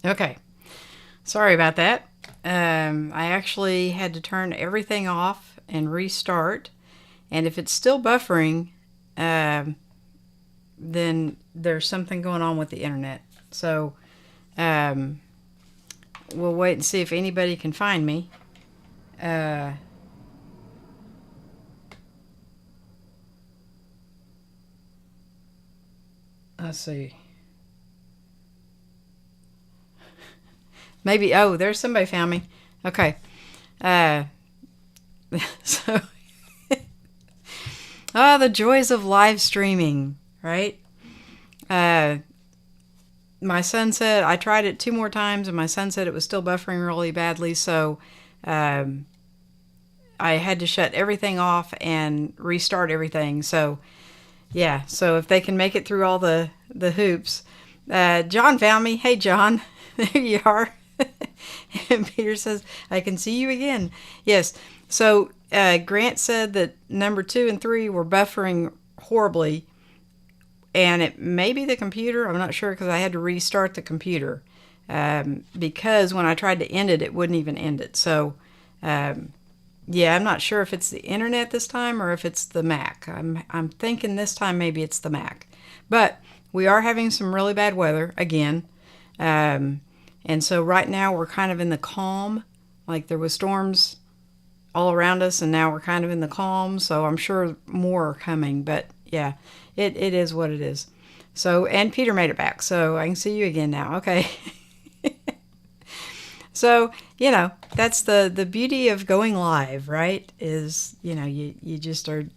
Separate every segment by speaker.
Speaker 1: Okay. Sorry about that. I actually had to turn everything off and restart. And if it's still buffering, um, then there's something going on with the internet. So um, we'll wait and see if anybody can find me. Uh, let's see. Maybe, oh, there's somebody found me. Okay. Uh, so, oh, the joys of live streaming, right? Uh, my son said, I tried it 2 more times, and my son said it was still buffering really badly. So um, I had to shut everything off and restart everything. So, yeah. So if they can make it through all the hoops. John found me. Hey, John. There you are. And Peter says, I can see you again. Yes. So Grant said that number 2 and 3 were buffering horribly. And it may be the computer. I'm not sure because I had to restart the computer. Because when I tried to end it, it wouldn't even end it. So, yeah, I'm not sure if it's the internet this time or if it's the Mac. I'm thinking this time maybe it's the Mac. But we are having some really bad weather again. And so right now we're kind of in the calm. Like there was storms all around us, and now we're kind of in the calm. So I'm sure more are coming. But yeah, it is what it is. So, and Peter made it back. So I can see you again now. Okay. So, that's the beauty of going live, right? Is, you just are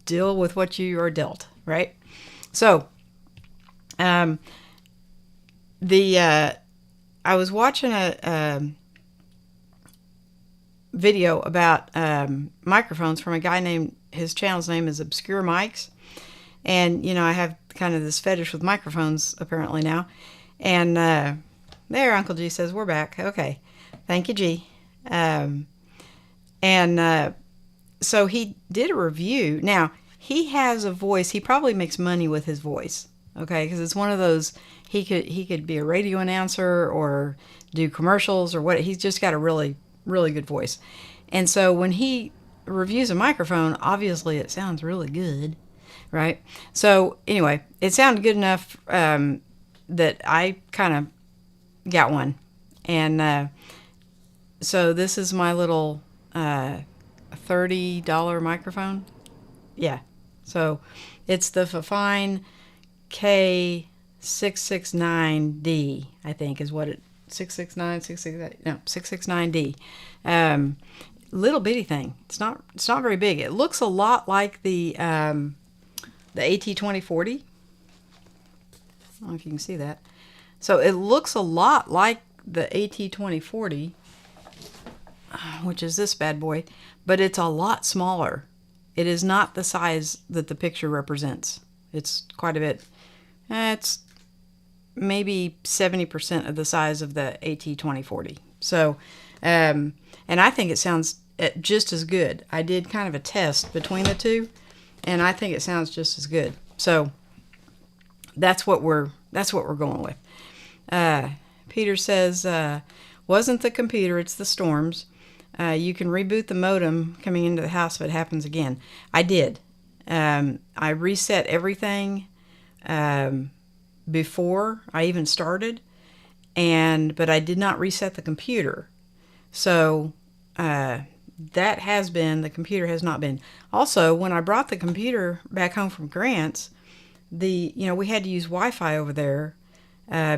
Speaker 1: deal with what you are dealt, right? So, um, the I was watching a video about microphones from a guy named, his channel's name is Obscure Mics. And, I have kind of this fetish with microphones apparently now. And there, Uncle G says, we're back. Okay. Thank you, G. And so he did a review. Now, he has a voice. He probably makes money with his voice. Okay. Because it's one of those, he could be a radio announcer or do commercials or what. He's just got a really, really good voice. And so when he reviews a microphone, obviously it sounds really good. Right. So anyway, it sounded good enough that I kind of got one. And so this is my little $30 microphone. Yeah. So it's the Fifine K669D, I think is what it, 669, 669, no, 669D. Little bitty thing. It's not very big. It looks a lot like the AT2040. I don't know if you can see that. So it looks a lot like the AT2040, which is this bad boy, but it's a lot smaller. It is not the size that the picture represents. It's quite a bit. It's maybe 70% of the size of the AT2040. So, and I think it sounds just as good. I did kind of a test between the two, and I think it sounds just as good. So that's what we're going with. Peter says, wasn't the computer, it's the storms. You can reboot the modem coming into the house if it happens again. I did. I reset everything before I even started, but I did not reset the computer. So the computer has not been. Also, when I brought the computer back home from Grant's, we had to use Wi-Fi over there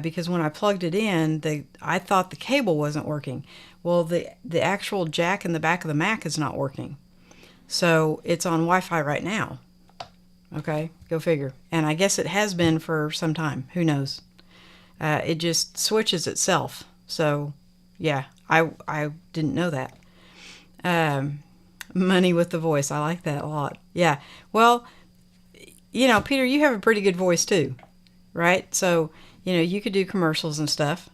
Speaker 1: because when I plugged it in, I thought the cable wasn't working. Well, the actual jack in the back of the Mac is not working. So it's on Wi-Fi right now. Okay, go figure. And I guess it has been for some time. Who knows? It just switches itself. So, yeah, I didn't know that. Money with the voice. I like that a lot. Yeah. Well, Peter, you have a pretty good voice too, right? So, you could do commercials and stuff.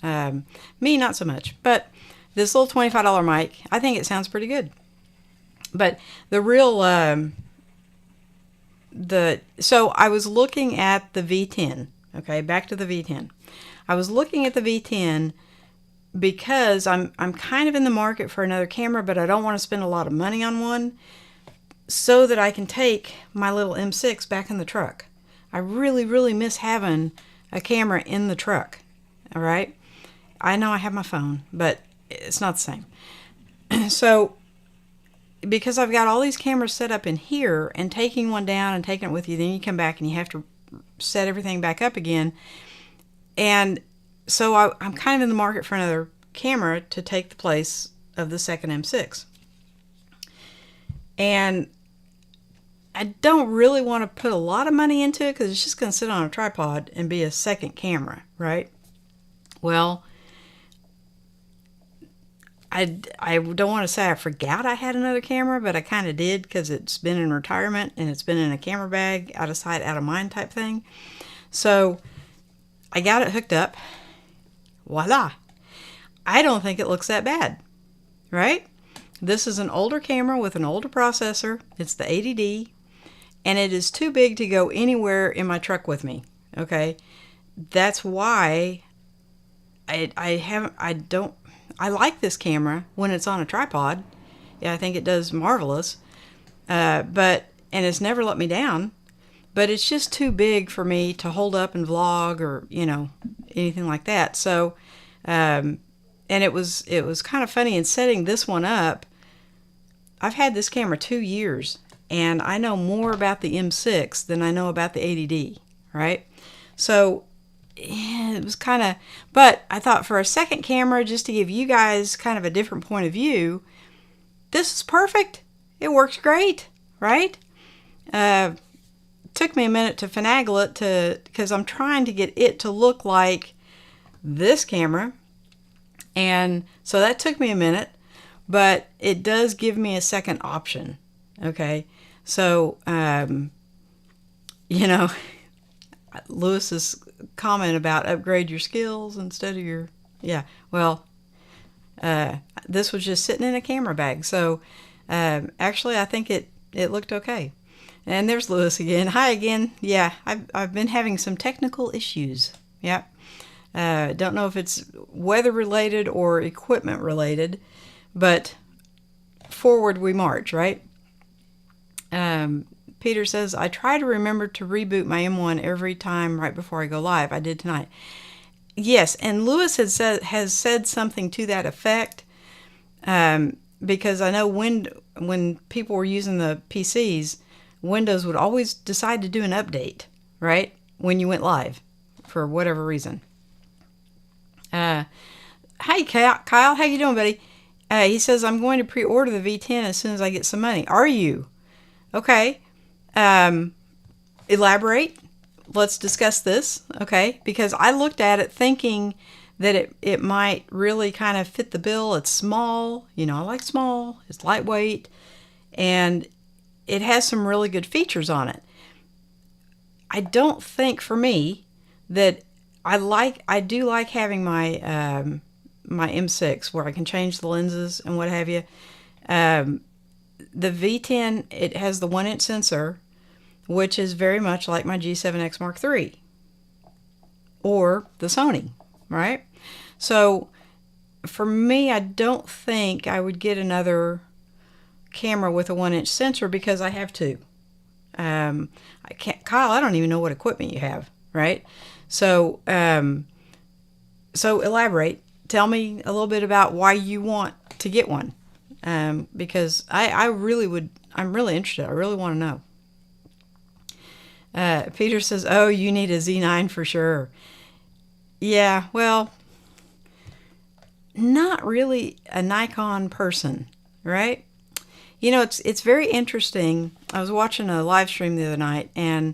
Speaker 1: Me, not so much. But this little $25 mic, I think it sounds pretty good. But the real, so I was looking at the V10, Okay, back to the V10. I was looking at the V10 because I'm kind of in the market for another camera, but I don't want to spend a lot of money on one, so that I can take my little M6 back in the truck. I really, really miss having a camera in the truck. All right? I know I have my phone, but it's not the same. So, because I've got all these cameras set up in here, and taking one down and taking it with you, then you come back and you have to set everything back up again. And so I'm kind of in the market for another camera to take the place of the second M6. And I don't really want to put a lot of money into it because it's just going to sit on a tripod and be a second camera, right? Well, I don't want to say I forgot I had another camera, but I kind of did, because it's been in retirement and it's been in a camera bag, out of sight, out of mind type thing. So I got it hooked up. Voila. I don't think it looks that bad, right? This is an older camera with an older processor. It's the 80D, and it is too big to go anywhere in my truck with me. Okay, that's why I like this camera when it's on a tripod. Yeah, I think it does marvelous. And it's never let me down. But it's just too big for me to hold up and vlog, or anything like that. So, and it was kind of funny in setting this one up. I've had this camera 2 years, and I know more about the M6 than I know about the 80D, right? So it was kind of, but I thought for a second camera, just to give you guys kind of a different point of view, this is perfect. It works great, right? Took me a minute to finagle it because I'm trying to get it to look like this camera. And so that took me a minute, but it does give me a second option. Okay. So, Lewis's comment about upgrade your skills instead of your, this was just sitting in a camera bag. So, actually I think it looked okay. And there's Lewis again. Hi again. Yeah, I've been having some technical issues. Yeah. Don't know if it's weather related or equipment related, but forward we march, right? Peter says, I try to remember to reboot my M1 every time right before I go live. I did tonight. Yes, and Lewis has said something to that effect, because I know when people were using the PCs, Windows would always decide to do an update, right, when you went live, for whatever reason. Hi, Kyle. How you doing, buddy? He says, I'm going to pre-order the V10 as soon as I get some money. Are you? Okay. Elaborate. Let's discuss this, okay? Because I looked at it thinking that it might really kind of fit the bill. It's small. I like small. It's lightweight. And it has some really good features on it. I don't think, for me, that I do like having my my M6 where I can change the lenses and what have you. The V10, it has the 1-inch sensor, which is very much like my G7X Mark III or the Sony, right? So for me, I don't think I would get another camera with a 1-inch sensor because I have two. I can't, Kyle, I don't even know what equipment you have, right? So, so elaborate. Tell me a little bit about why you want to get one. Because I'm really interested. I really want to know. Peter says, oh, you need a Z9 for sure. Yeah, well, not really a Nikon person, right? It's very interesting. I was watching a live stream the other night, and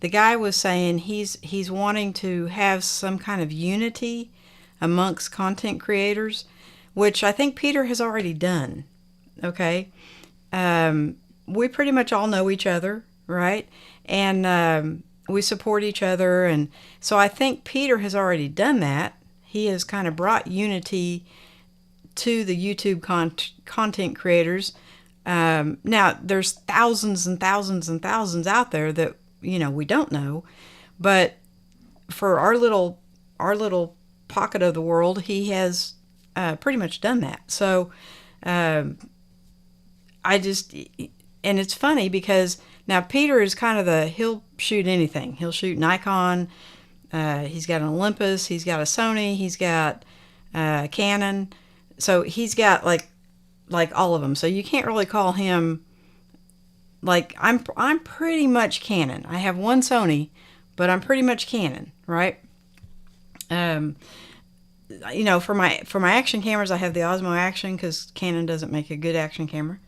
Speaker 1: the guy was saying he's wanting to have some kind of unity amongst content creators, which I think Peter has already done. Okay, we pretty much all know each other, right? And we support each other, and so I think Peter has already done that. He has kind of brought unity to the YouTube content creators. Now, there's thousands and thousands and thousands out there that we don't know, but for our little pocket of the world, he has pretty much done that. So I just, and it's funny because now Peter is kind of he'll shoot anything. He'll shoot Nikon. He's got an Olympus. He's got a Sony. He's got Canon. So he's got like all of them. So you can't really call him, like, I'm pretty much Canon. I have one Sony, but I'm pretty much Canon, right? You know, for my action cameras, I have the Osmo Action because Canon doesn't make a good action camera.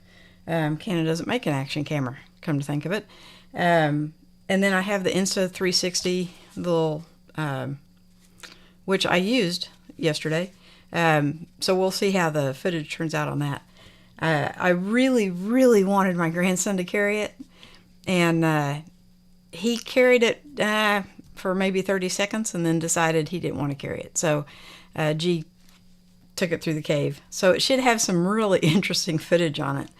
Speaker 1: Canon doesn't make an action camera, come to think of it. And then I have the Insta360 little, which I used yesterday. So we'll see how the footage turns out on that. I really, really wanted my grandson to carry it, and he carried it for maybe 30 seconds and then decided he didn't want to carry it. So G took it through the cave. So it should have some really interesting footage on it.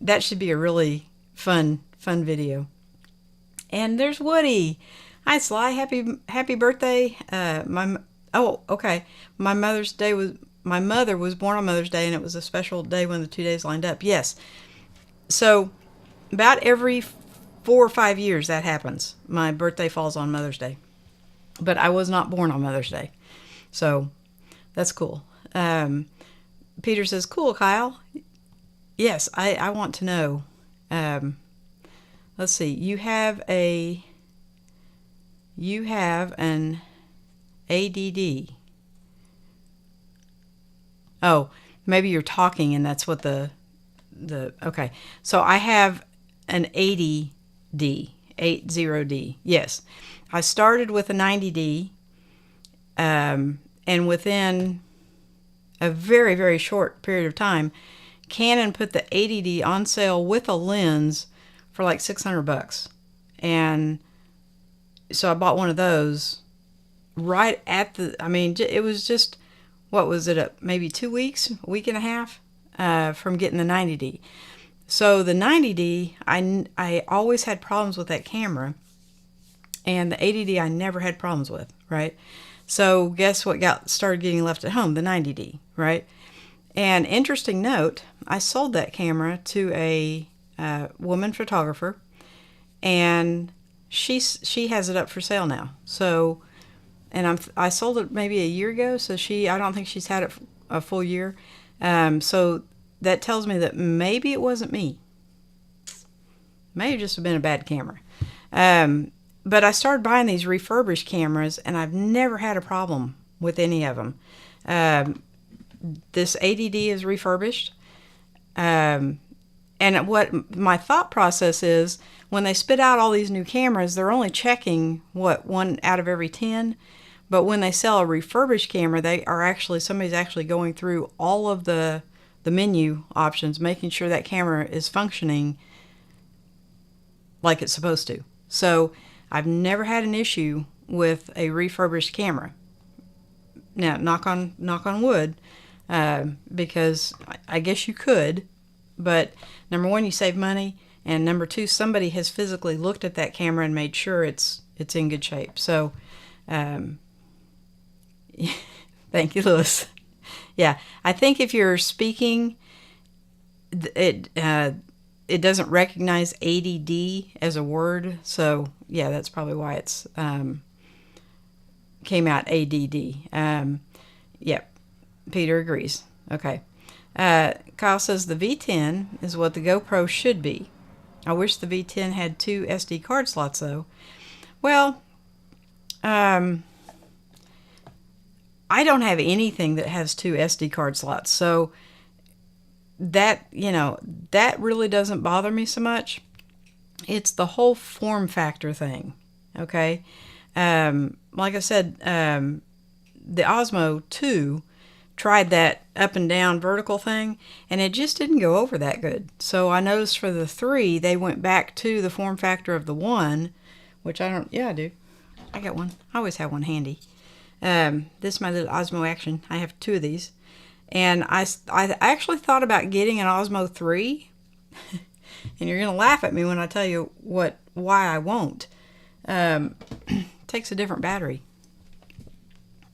Speaker 1: That should be a really fun video. And there's Woody. Hi, Sly. Happy birthday. Okay. My mother was born on Mother's Day, and it was a special day when the 2 days lined up. Yes. So about every 4 or 5 years that happens. My birthday falls on Mother's Day. But I was not born on Mother's Day. So that's cool. Peter says, cool, Kyle. Yes, I want to know. Let's see. You have an ADD. Oh, maybe you're talking and that's what the okay. So I have an 80D, 80D. Yes. I started with a 90D, and within a very, very short period of time, Canon put the 80D on sale with a lens for like $600. And so I bought one of those right at it was just, what was it, maybe 2 weeks, a week and a half from getting the 90D. So the 90D, I always had problems with that camera, and the 80D I never had problems with, right? So guess what started getting left at home? The 90D, right? And interesting note, I sold that camera to a woman photographer, and she has it up for sale now. So, and I sold it maybe a year ago, so I don't think she's had it a full year. So that tells me that maybe it wasn't me. Maybe just have been a bad camera. But I started buying these refurbished cameras, and I've never had a problem with any of them. This ADD is refurbished. And what my thought process is, when they spit out all these new cameras, they're only checking, 1 out of every 10. But when they sell a refurbished camera, somebody's actually going through all of the menu options, making sure that camera is functioning like it's supposed to. So I've never had an issue with a refurbished camera. Now, knock on wood, because I guess you could, but number one, you save money, and number two, somebody has physically looked at that camera and made sure it's in good shape. So, thank you, Lewis. Yeah, I think if you're speaking, it doesn't recognize ADD as a word. So yeah, that's probably why it's came out ADD. Yep, Peter agrees. Okay. Kyle says the V10 is what the GoPro should be. I wish the V10 had 2 SD card slots though. Well, I don't have anything that has 2 SD card slots, so that really doesn't bother me so much. It's the whole form factor thing. Okay, like I said, the Osmo 2 tried that up and down vertical thing, and it just didn't go over that good. So I noticed for the 3, they went back to the form factor of the 1, which I don't. Yeah, I do. I got one. I always have one handy. This is my little Osmo Action. I have 2 of these. And I actually thought about getting an Osmo 3. And you're going to laugh at me when I tell you why I won't. Tell takes a different battery.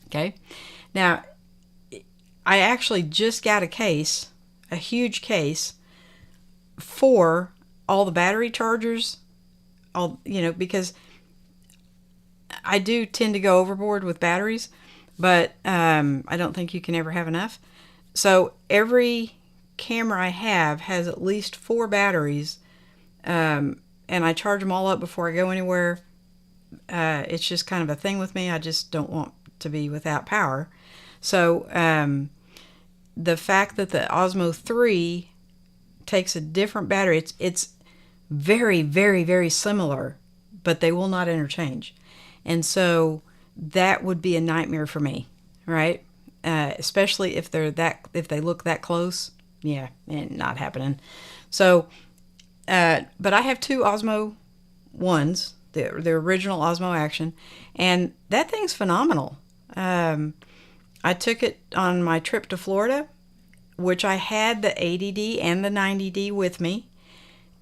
Speaker 1: Okay. Now, I actually just got a case, a huge case, for all the battery chargers, because I do tend to go overboard with batteries, but I don't think you can ever have enough. So every camera I have has at least 4 batteries, and I charge them all up before I go anywhere. It's just kind of a thing with me. I just don't want to be without power. So the fact that the Osmo 3 takes a different battery, it's very, very, very similar, but they will not interchange. And so that would be a nightmare for me, right? Especially if they look that close. Yeah, not happening. So, but I have 2 Osmo 1s, the original Osmo Action, and that thing's phenomenal. I took it on my trip to Florida, which I had the 80D and the 90D with me,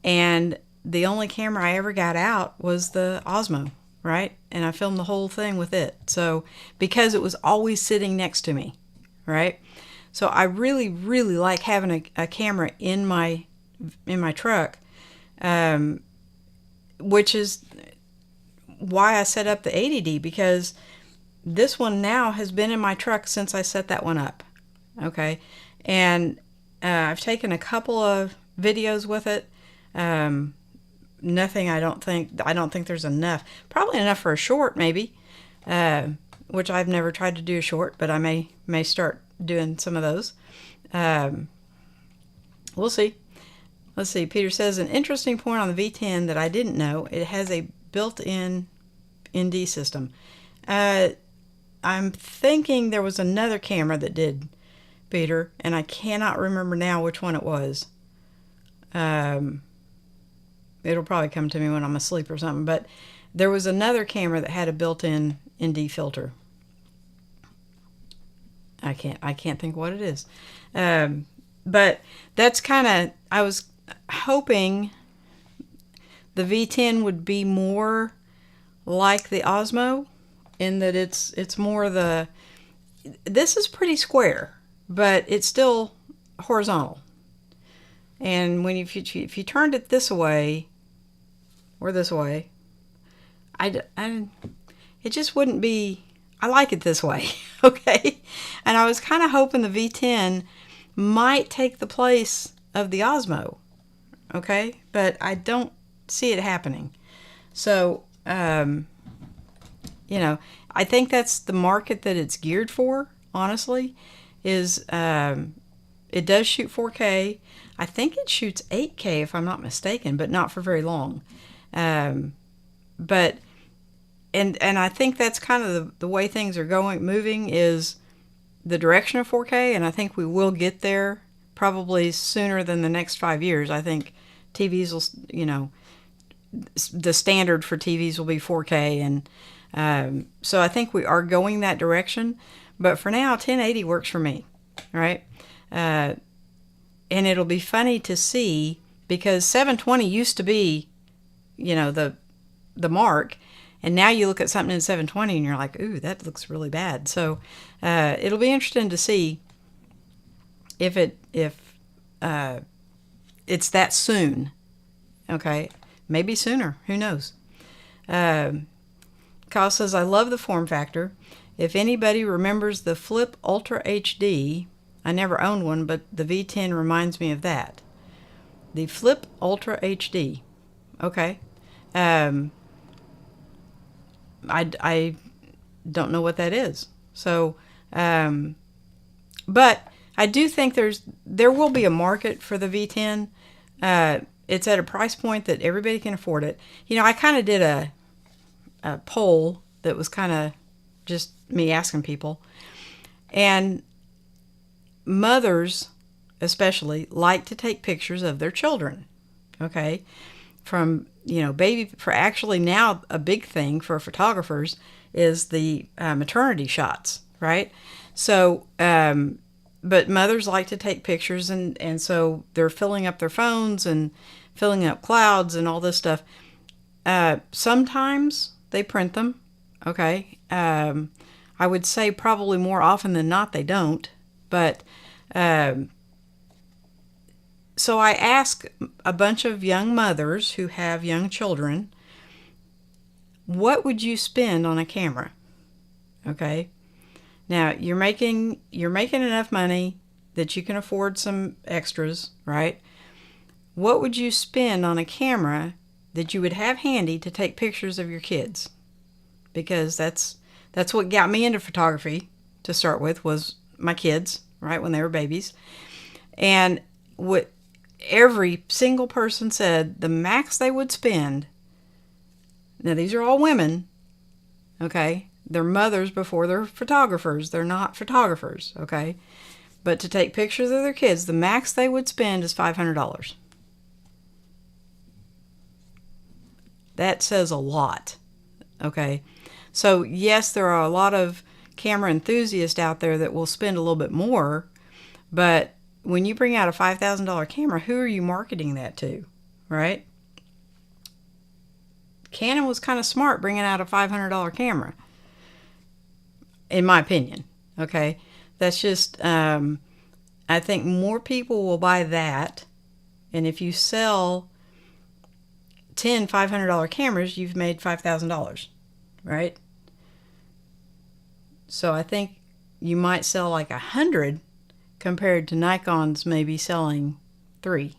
Speaker 1: and the only camera I ever got out was the Osmo, right? And I filmed the whole thing with it. So, because it was always sitting next to me, right? So I really, really like having a camera in my truck, which is why I set up the 80D, because this one now has been in my truck since I set that one up. Okay. And I've taken a couple of videos with it. Nothing, I don't think there's enough. Probably enough for a short, maybe, which I've never tried to do a short, but I may start doing some of those. We'll see. Let's see. Peter says, an interesting point on the V10 that I didn't know, it has a built-in ND system. I'm thinking there was another camera that did, Peter, and I cannot remember now which one it was. It'll probably come to me when I'm asleep or something, but there was another camera that had a built-in ND filter. I can't think what it is. But that's kind of, I was hoping the V10 would be more like the Osmo, in that it's more this is pretty square, but it's still horizontal. And if you turned it this way or this way, it just wouldn't be. I like it this way, okay? And I was kind of hoping the V10 might take the place of the Osmo, okay? But I don't see it happening. So, I think that's the market that it's geared for, honestly, is it does shoot 4K. I think it shoots 8K if I'm not mistaken, but not for very long. But I think that's kind of the way things are moving is the direction of 4K, and I think we will get there probably sooner than the next 5 years. I think TVs will, the standard for TVs will be 4K, and so I think we are going that direction. But for now, 1080 works for me, right? And it'll be funny to see, because 720 used to be, the mark, and now you look at something in 720 and you're like, ooh, that looks really bad. So it'll be interesting to see if it's that soon. Okay, maybe sooner. Who knows? Kyle says, I love the form factor. If anybody remembers the Flip Ultra HD, I never owned one, but the V10 reminds me of that. The Flip Ultra HD. Okay. I don't know what that is. So, but I do think there will be a market for the V10. It's at a price point that everybody can afford it. I kind of did a poll that was kind of just me asking people, and mothers especially like to take pictures of their children. Okay, from baby, for actually now a big thing for photographers is the maternity shots, right? So but mothers like to take pictures, and so they're filling up their phones and filling up clouds and all this stuff. Sometimes they print them. Okay. I would say probably more often than not they don't. But so I ask a bunch of young mothers who have young children, what would you spend on a camera? Okay. Now you're making enough money that you can afford some extras, right? What would you spend on a camera that you would have handy to take pictures of your kids? Because that's what got me into photography to start with, was my kids, right, when they were babies. And what every single person said, the max they would spend, now these are all women, okay? They're mothers before they're photographers. They're not photographers, okay? But to take pictures of their kids, the max they would spend is $500. That says a lot, okay? So yes, there are a lot of camera enthusiasts out there that will spend a little bit more, but when you bring out a $5,000 camera, who are you marketing that to, right? Canon was kind of smart bringing out a $500 camera, in my opinion, okay? That's just, I think more people will buy that, and if you sell 10 $500 cameras, you've made $5,000, right? So I think you might sell like 100 compared to Nikon's maybe selling 3.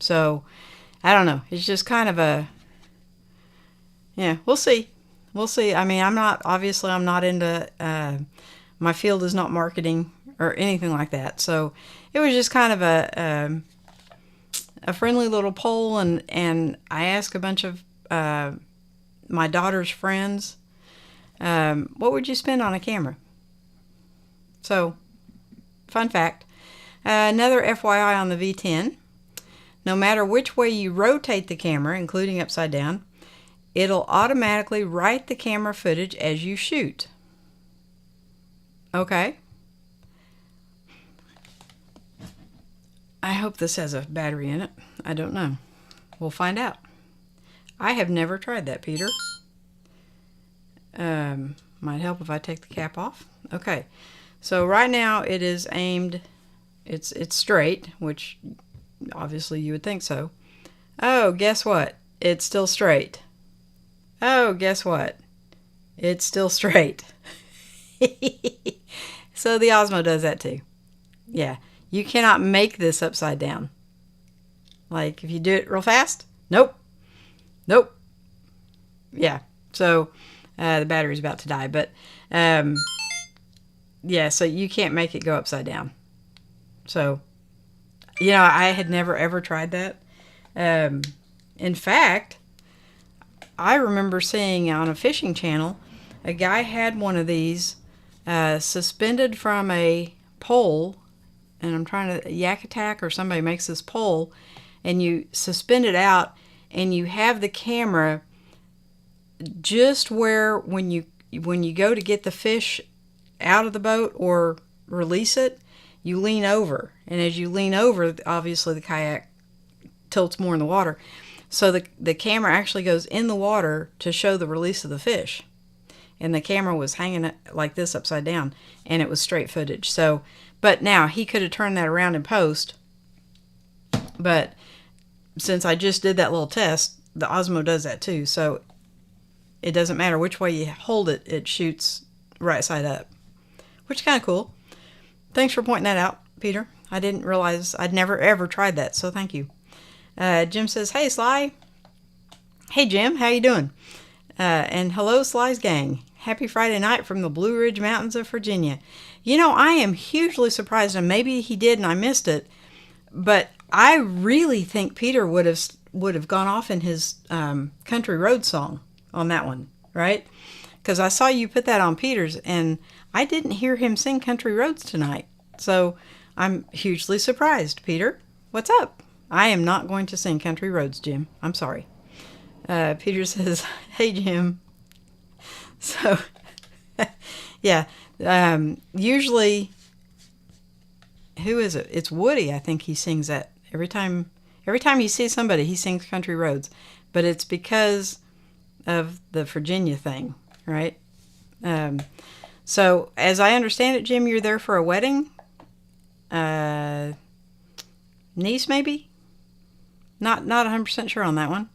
Speaker 1: So I don't know. It's just kind of a, yeah, we'll see. We'll see. I mean, I'm not into, my field is not marketing or anything like that. So it was just kind of a friendly little poll, and I asked a bunch of my daughter's friends, what would you spend on a camera? So, fun fact. Another FYI on the V10, no matter which way you rotate the camera, including upside down, it'll automatically write the camera footage as you shoot. Okay. I hope this has a battery in it. I don't know. We'll find out. I have never tried that, Peter. Might help if I take the cap off. Okay. So right now it is aimed, it's straight, which obviously you would think so. Oh, guess what? It's still straight. Oh, guess what? It's still straight. So the Osmo does that too. Yeah. You cannot make this upside down. Like if you do it real fast, nope. Nope. Yeah. So the battery's about to die, but yeah, so you can't make it go upside down. So, you know, I had never ever tried that. In fact, I remember seeing on a fishing channel, a guy had one of these suspended from a pole, and I'm trying to, Yak Attack or somebody makes this pole, and you suspend it out, and you have the camera just where when you go to get the fish out of the boat or release it, you lean over, and as you lean over, obviously the kayak tilts more in the water, so the camera actually goes in the water to show the release of the fish, and the camera was hanging like this upside down, and it was straight footage. So, but now he could have turned that around in post, but since I just did that little test, the Osmo does that too, so it doesn't matter which way you hold it, it shoots right side up, which is kind of cool. Thanks for pointing that out, Peter. I didn't realize, I'd never ever tried that, so thank you. Jim says, hey Sly. Hey Jim, how you doing? And hello Sly's gang. Happy Friday night from the Blue Ridge Mountains of Virginia. You know, I am hugely surprised, and maybe he did and I missed it, but I really think Peter would have gone off in his country road song on that one, right? Because I saw you put that on Peter's, and I didn't hear him sing Country Roads tonight. So I'm hugely surprised. Peter, what's up? I am not going to sing Country Roads, Jim. I'm sorry. Peter says, hey, Jim. So, yeah. Usually, who is it? It's Woody. I think he sings that every time you see somebody, he sings Country Roads. But it's because of the Virginia thing. right? So as I understand it, Jim, you're there for a wedding? Niece, maybe? Not 100% sure on that one.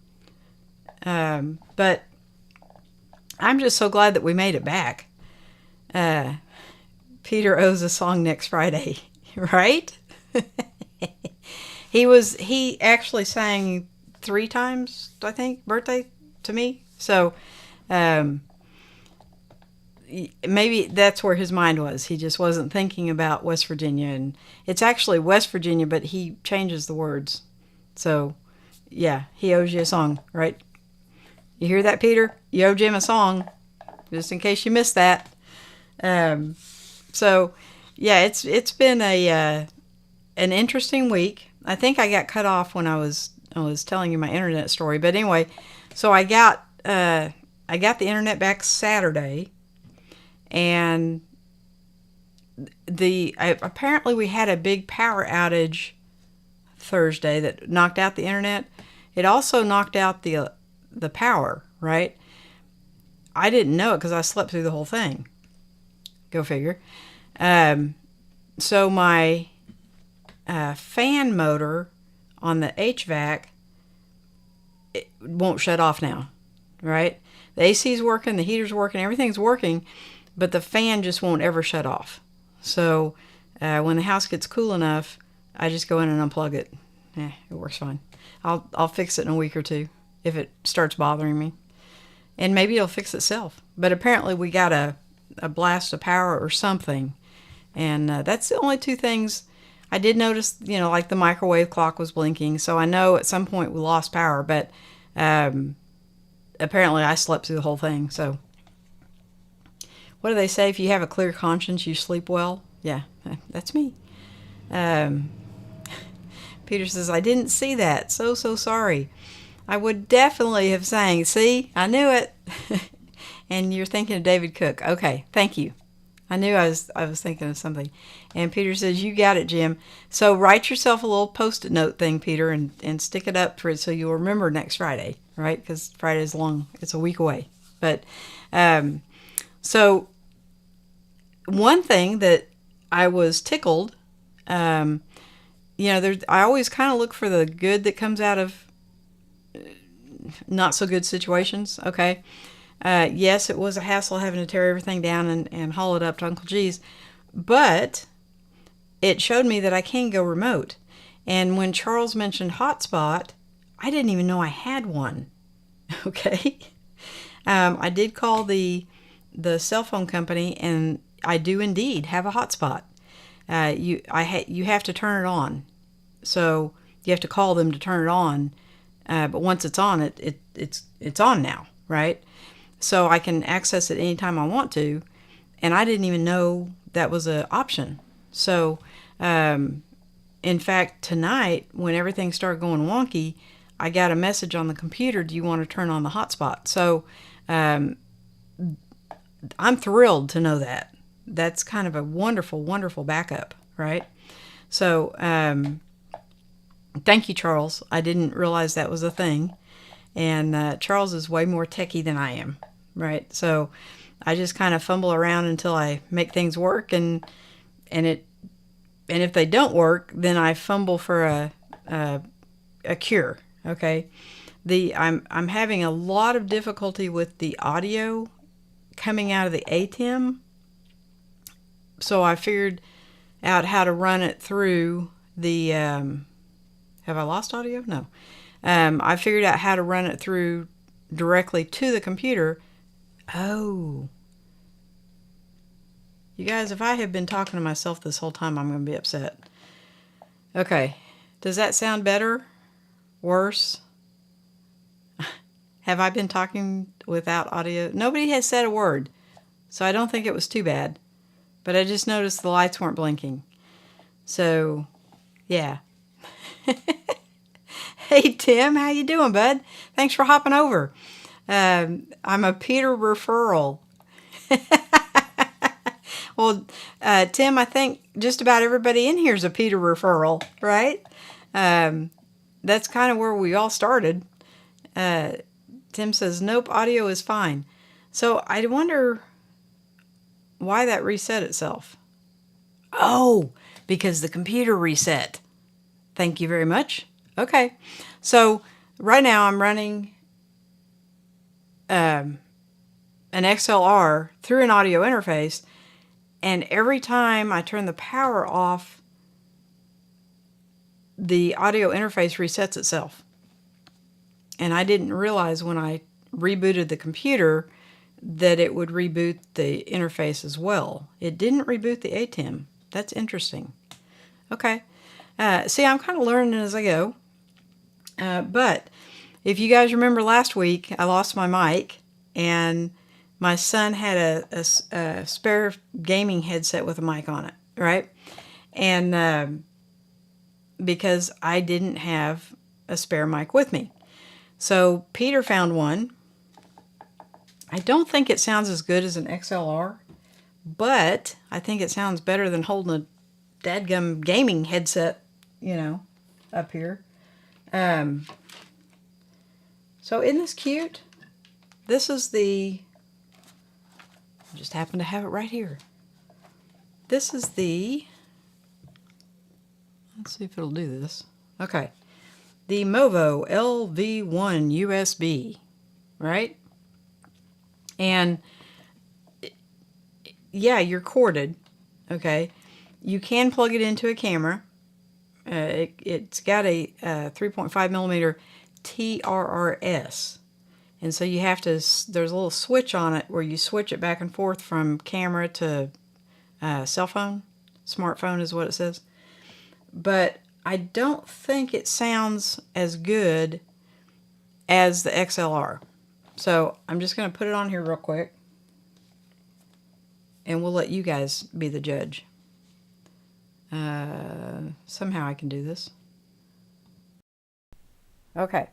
Speaker 1: But I'm just so glad that we made it back. Peter owes a song next Friday, right? He actually sang 3 times, I think, birthday to me. So maybe that's where his mind was. He just wasn't thinking about West Virginia. And it's actually West Virginia, but he changes the words. So, yeah, he owes you a song, right? You hear that, Peter? You owe Jim a song, just in case you missed that. So, yeah, it's been an interesting week. I think I got cut off when I was telling you my internet story. But anyway, so I got the internet back Saturday, and apparently we had a big power outage Thursday that knocked out the internet. It also knocked out the power, right? I didn't know it because I slept through the whole thing. Go figure. So my fan motor on the HVAC, it won't shut off now, right? The AC's working, the heater's working, everything's working, but the fan just won't ever shut off. So when the house gets cool enough, I just go in and unplug it. It works fine. I'll fix it in a week or two if it starts bothering me. And maybe it'll fix itself. But apparently we got a blast of power or something. And that's the only 2 things. I did notice, like the microwave clock was blinking. So I know at some point we lost power. But apparently I slept through the whole thing. So what do they say? If you have a clear conscience, you sleep well. Yeah, that's me. Peter says, I didn't see that. So sorry. I would definitely have sang, see, I knew it. And you're thinking of David Cook. Okay, thank you. I knew I was thinking of something. And Peter says, you got it, Jim. So write yourself a little Post-it note thing, Peter, and stick it up for it so you'll remember next Friday, right? Because Friday's long. It's a week away. But so one thing that I was tickled, I always kind of look for the good that comes out of not so good situations, okay? Yes, it was a hassle having to tear everything down and haul it up to Uncle G's, but it showed me that I can go remote. And when Charles mentioned hotspot, I didn't even know I had one, okay? I did call the cell phone company, and I do indeed have a hotspot. You have to turn it on, so you have to call them to turn it on. But once it's on, it's on now, right? So I can access it anytime I want to, and I didn't even know that was an option. So, in fact, tonight when everything started going wonky, I got a message on the computer. Do you want to turn on the hotspot? So, I'm thrilled to know that. That's kind of a wonderful, wonderful backup, right? So, thank you, Charles. I didn't realize that was a thing. And Charles is way more techie than I am, right? So I just kind of fumble around until I make things work, and if they don't work, then I fumble for a cure. Okay, I'm having a lot of difficulty with the audio coming out of the ATEM. So I figured out how to run it through the. Have I lost audio? No. I figured out how to run it through directly to the computer. Oh. You guys, if I have been talking to myself this whole time, I'm going to be upset. Okay. Does that sound better? Worse? Have I been talking without audio? Nobody has said a word, so I don't think it was too bad. But I just noticed the lights weren't blinking. So, yeah. Hey, Tim, how you doing, bud? Thanks for hopping over. I'm a Peter referral. Well, Tim, I think just about everybody in here is a Peter referral, right? That's kind of where we all started. Tim says, nope, audio is fine. So I wonder why that reset itself. Oh, because the computer reset. Thank you very much. Okay. So right now I'm running an XLR through an audio interface, and every time I turn the power off, the audio interface resets itself. And I didn't realize when I rebooted the computer that it would reboot the interface as well. It didn't reboot the ATEM. That's interesting. Okay. See, I'm kind of learning as I go. But if you guys remember last week, I lost my mic, and my son had a spare gaming headset with a mic on it, right? And because I didn't have a spare mic with me. So Peter found one. I don't think it sounds as good as an XLR, but I think it sounds better than holding a dadgum gaming headset, you know, up here. So isn't this cute? This is I just happen to have it right here. This is let's see if it'll do this. Okay. The Movo LV1 USB, right? And yeah, you're corded, okay? You can plug it into a camera. It's got a 3.5 millimeter TRRS. And so you have to, there's a little switch on it where you switch it back and forth from camera to cell phone. Smartphone is what it says. But I don't think it sounds as good as the XLR. So I'm just going to put it on here real quick, and we'll let you guys be the judge. Somehow I can do this. Okay.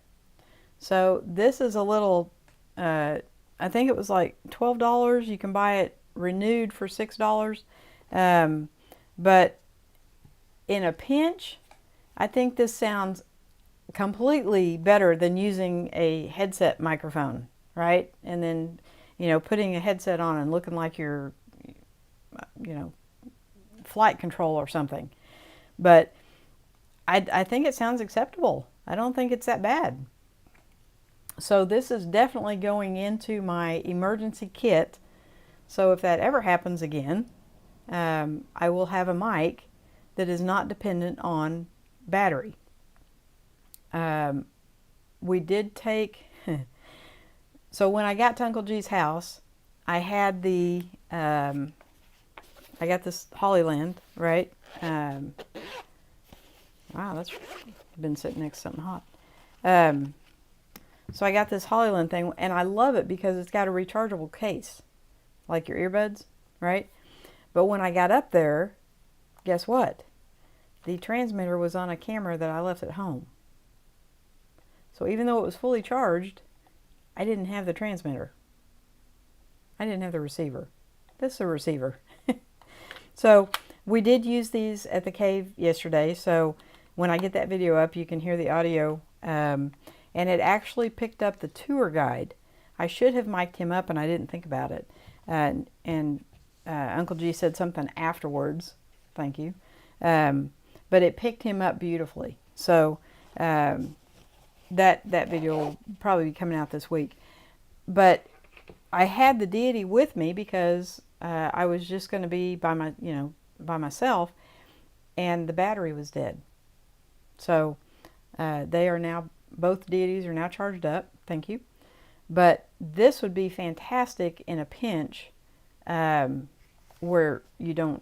Speaker 1: So this is a little, I think it was like $12. You can buy it renewed for $6. But in a pinch, I think this sounds completely better than using a headset microphone, right? And then, you know, putting a headset on and looking like you're, you know, flight control or something. But I think it sounds acceptable. I don't think it's that bad. So this is definitely going into my emergency kit. So if that ever happens again, I will have a mic that is not dependent on battery. We did take, so when I got to Uncle G's house, I had I got this Hollyland, right? Wow, that's been sitting next to something hot. So I got this Hollyland thing, and I love it because it's got a rechargeable case, like your earbuds, right? But when I got up there, guess what? The transmitter was on a camera that I left at home. So even though it was fully charged, I didn't have the transmitter. I didn't have the receiver. This is a receiver. So we did use these at the cave yesterday. So when I get that video up, you can hear the audio. And it actually picked up the tour guide. I should have mic'd him up, and I didn't think about it. Uncle G said something afterwards. Thank you. But it picked him up beautifully. So that video will probably be coming out this week. But I had the Deity with me because I was just going to be by myself, and the battery was dead. So they are now, both Deities are now charged up. Thank you. But this would be fantastic in a pinch, where you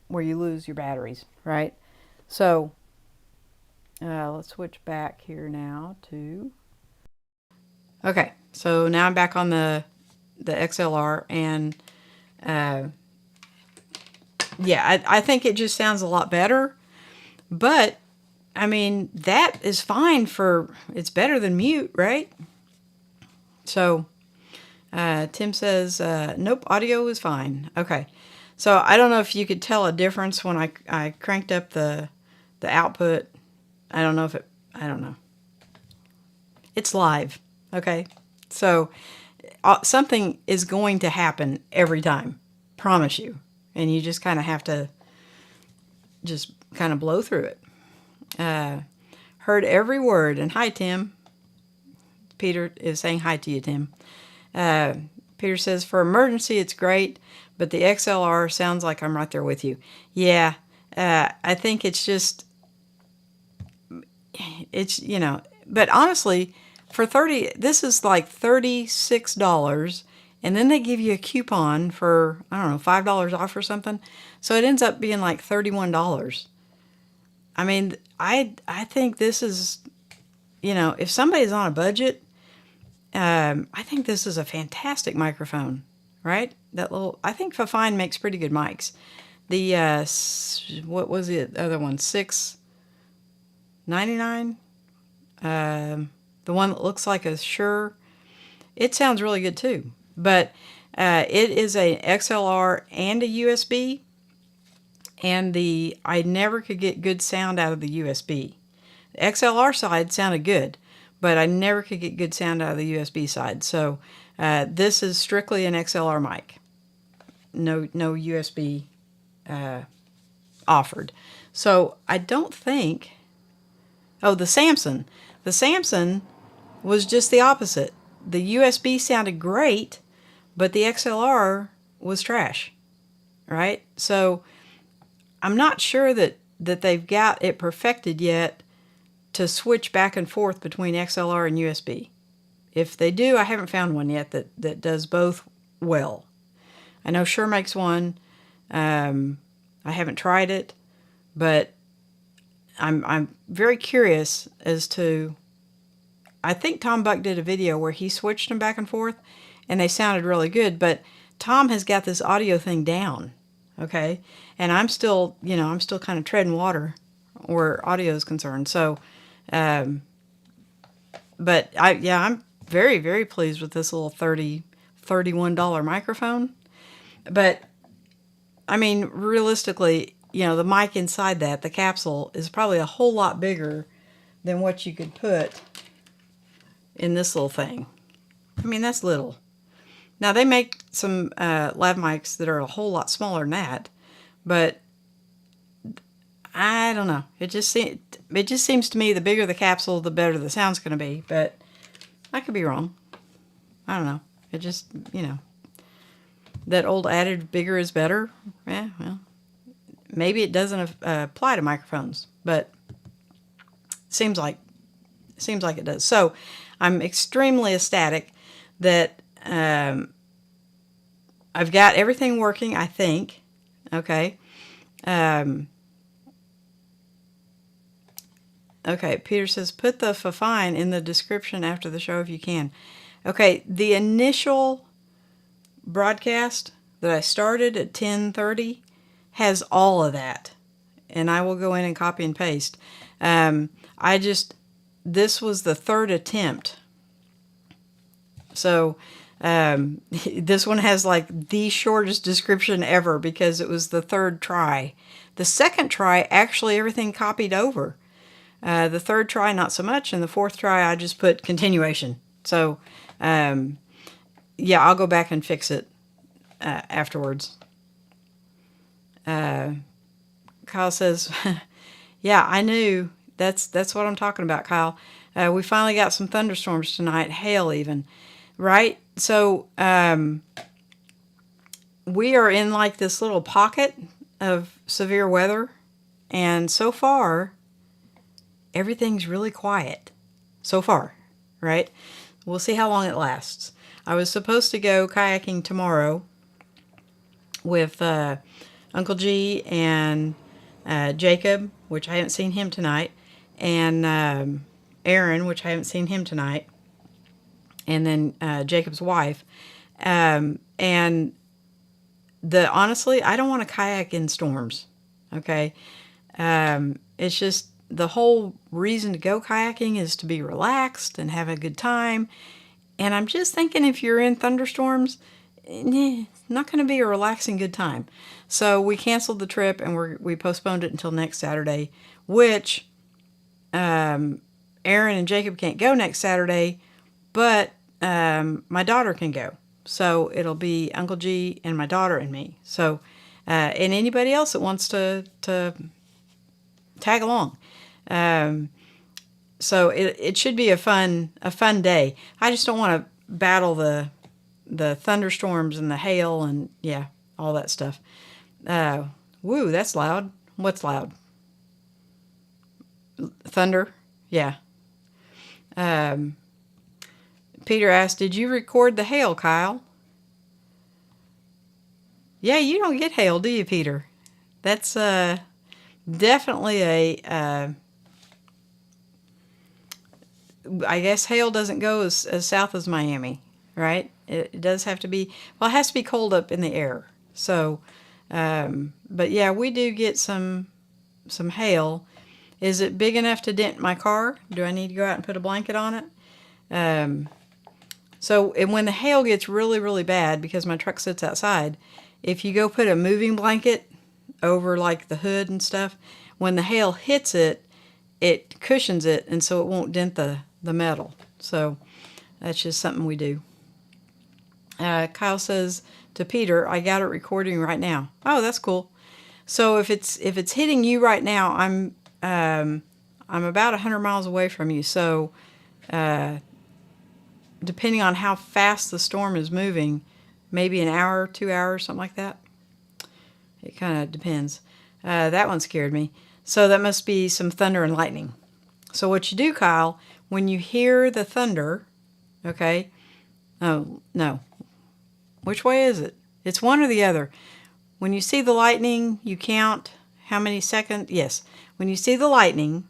Speaker 1: lose your batteries, right? So let's switch back here now to. Okay, so now I'm back on the XLR, and yeah, I think it just sounds a lot better. But I mean, that is fine it's better than mute, right? So Tim says, nope, audio is fine. Okay. So I don't know if you could tell a difference when I cranked up the output. I don't know. It's live. Okay. So something is going to happen every time. Promise you. And you just kind of have to just kind of blow through it. Heard every word. And hi, Tim. Peter is saying hi to you, Tim. Peter says, for emergency, it's great, but the XLR sounds like I'm right there with you. Yeah, I think it's just, but honestly, for this is like $36, and then they give you a coupon for, I don't know, $5 off or something. So it ends up being like $31. I mean, I think this is, if somebody's on a budget, I think this is a fantastic microphone, right? I think Fifine makes pretty good mics. The, what was the other one? $6.99? The one that looks like a Shure. It sounds really good too. But it is an XLR and a USB. And I never could get good sound out of the USB. The XLR side sounded good, but I never could get good sound out of the USB side. So this is strictly an XLR mic. No USB offered. So I don't think... Oh, the Samson. The Samson was just the opposite. The USB sounded great, but the XLR was trash. Right? So I'm not sure that they've got it perfected yet to switch back and forth between XLR and USB. If they do, I haven't found one yet that does both well. I know Shure makes one. I haven't tried it, but I'm very curious as to... I think Tom Buck did a video where he switched them back and forth, and they sounded really good, but Tom has got this audio thing down, okay? And I'm still kind of treading water where audio is concerned. So, but I'm very, very pleased with this little $31 microphone. But, I mean, realistically, the mic inside the capsule is probably a whole lot bigger than what you could put in this little thing. I mean, that's little. Now, they make some lav mics that are a whole lot smaller than that, but I don't know. It just seems to me the bigger the capsule, the better the sound's going to be, but I could be wrong. I don't know. It just, that old adage, bigger is better. Yeah, well, maybe it doesn't apply to microphones, but it seems like it does. So I'm extremely ecstatic that I've got everything working, I think. Okay. Okay, Peter says, put the Fifine in the description after the show if you can. Okay, the initial broadcast that I started at 10:30 has all of that. And I will go in and copy and paste. This was the third attempt. So this one has like the shortest description ever because it was the third try. The second try, actually everything copied over. The third try, not so much. And the fourth try, I just put continuation. So, I'll go back and fix it afterwards. Kyle says, yeah, I knew. That's what I'm talking about, Kyle. We finally got some thunderstorms tonight, hail even, right? So we are in like this little pocket of severe weather, and so far, everything's really quiet. So far, right? We'll see how long it lasts. I was supposed to go kayaking tomorrow with Uncle G and Jacob, which I haven't seen him tonight, and Aaron, which I haven't seen him tonight, and then Jacob's wife. And honestly, I don't want to kayak in storms, okay? It's just the whole reason to go kayaking is to be relaxed and have a good time. And I'm just thinking if you're in thunderstorms, it's not going to be a relaxing good time. So we canceled the trip and we postponed it until next Saturday, which Aaron and Jacob can't go next Saturday, but my daughter can go. So it'll be Uncle G and my daughter and me. So, and anybody else that wants to tag along. So it should be a fun day. I just don't want to battle the thunderstorms and the hail and yeah, all that stuff. Woo, that's loud. What's loud? Thunder? Yeah. Peter asked, did you record the hail, Kyle? Yeah, you don't get hail, do you, Peter? That's definitely a... I guess hail doesn't go as south as Miami, right? It does have to be... Well, it has to be cold up in the air. So, but yeah, we do get some hail. Is it big enough to dent my car? Do I need to go out and put a blanket on it? So and when the hail gets really, really bad, because my truck sits outside, if you go put a moving blanket over like the hood and stuff, when the hail hits it, it cushions it, and so it won't dent the metal. So that's just something we do. Kyle says to Peter, I got it recording right now. Oh, that's cool. So if it's hitting you right now, I'm about 100 miles away from you. So depending on how fast the storm is moving, maybe an hour, 2 hours, something like that. It kind of depends. That one scared me. So that must be some thunder and lightning. So what you do, Kyle, when you hear the thunder, okay, oh, no. Which way is it? It's one or the other. When you see the lightning, you count how many seconds. Yes. When you see the lightning,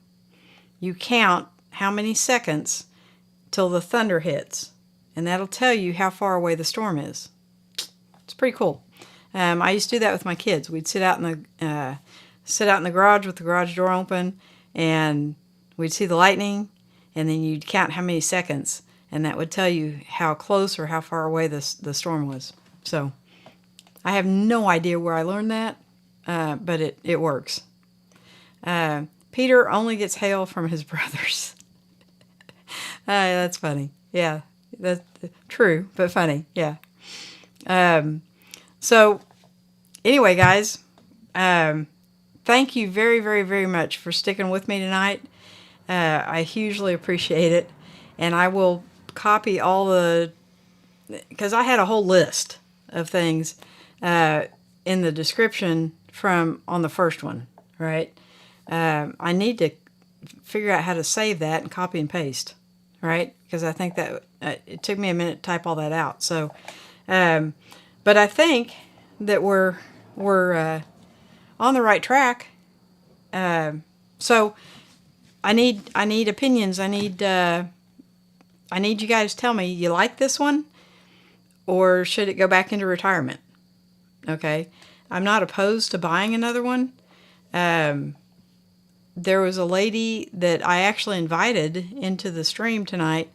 Speaker 1: you count how many seconds till the thunder hits. And that'll tell you how far away the storm is. It's pretty cool. I used to do that with my kids. We'd sit out in the garage with the garage door open, and we'd see the lightning, and then you'd count how many seconds, and that would tell you how close or how far away the storm was. So I have no idea where I learned that, but it works. Peter only gets hail from his brothers. That's funny. Yeah, that's true, but funny. Yeah. So anyway, guys, thank you very, very, very much for sticking with me tonight. I hugely appreciate it. And I will copy because I had a whole list of things in the description on the first one, right? I need to figure out how to save that and copy and paste, right? Because I think that it took me a minute to type all that out. So, but I think that we're on the right track. So I need opinions. I need you guys to tell me, you like this one, or should it go back into retirement? Okay, I'm not opposed to buying another one. There was a lady that I actually invited into the stream tonight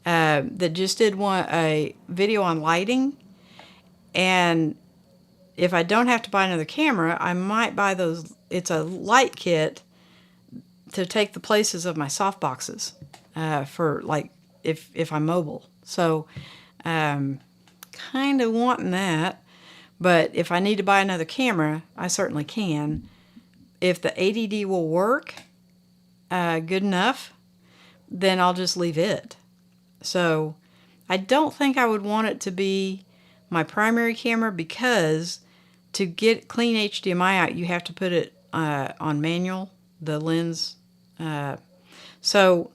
Speaker 1: that just did a video on lighting, and if I don't have to buy another camera, I might buy those. It's a light kit to take the places of my soft boxes for like if I'm mobile. So kind of wanting that, but if I need to buy another camera, I certainly can. If the ADD will work good enough, then I'll just leave it. So I don't think I would want it to be my primary camera, because to get clean HDMI out, you have to put it on manual, the lens. So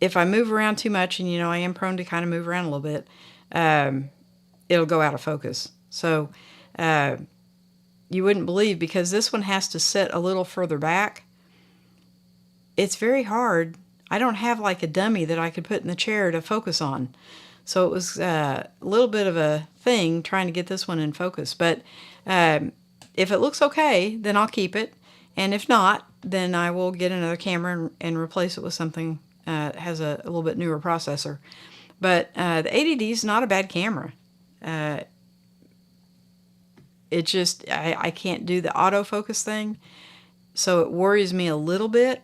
Speaker 1: if I move around too much, and I am prone to kind of move around a little bit, it'll go out of focus. So you wouldn't believe, because this one has to sit a little further back. It's very hard. I don't have like a dummy that I could put in the chair to focus on. So it was a little bit of a thing trying to get this one in focus. But if it looks okay, then I'll keep it. And if not, then I will get another camera and replace it with something that has a little bit newer processor. But the ADD is not a bad camera. It just, I can't do the autofocus thing. So it worries me a little bit.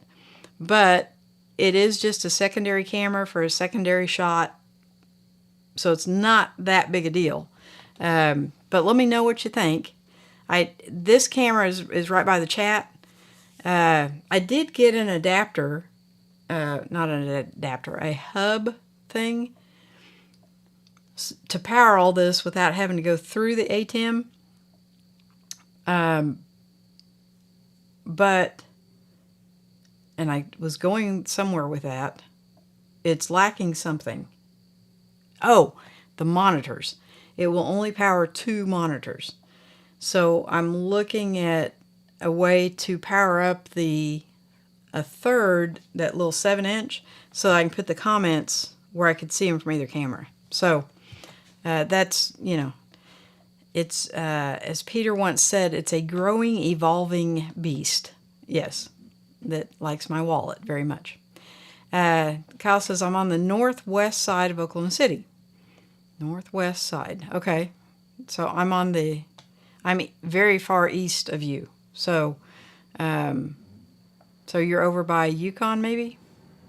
Speaker 1: But it is just a secondary camera for a secondary shot. So it's not that big a deal. But let me know what you think. This camera is right by the chat. I did get an adapter, not an adapter, a hub thing to power all this without having to go through the ATEM. But, and I was going somewhere with that. It's lacking something. Oh, the monitors. It will only power 2 monitors. So I'm looking at a way to power up a third, that little 7-inch, so I can put the comments where I could see them from either camera. So that's, you know, it's, as Peter once said, it's a growing, evolving beast. Yes, that likes my wallet very much. Kyle says, I'm on the northwest side of Oklahoma City. Northwest side. Okay. So I'm very far east of you. So, so you're over by Yukon, maybe?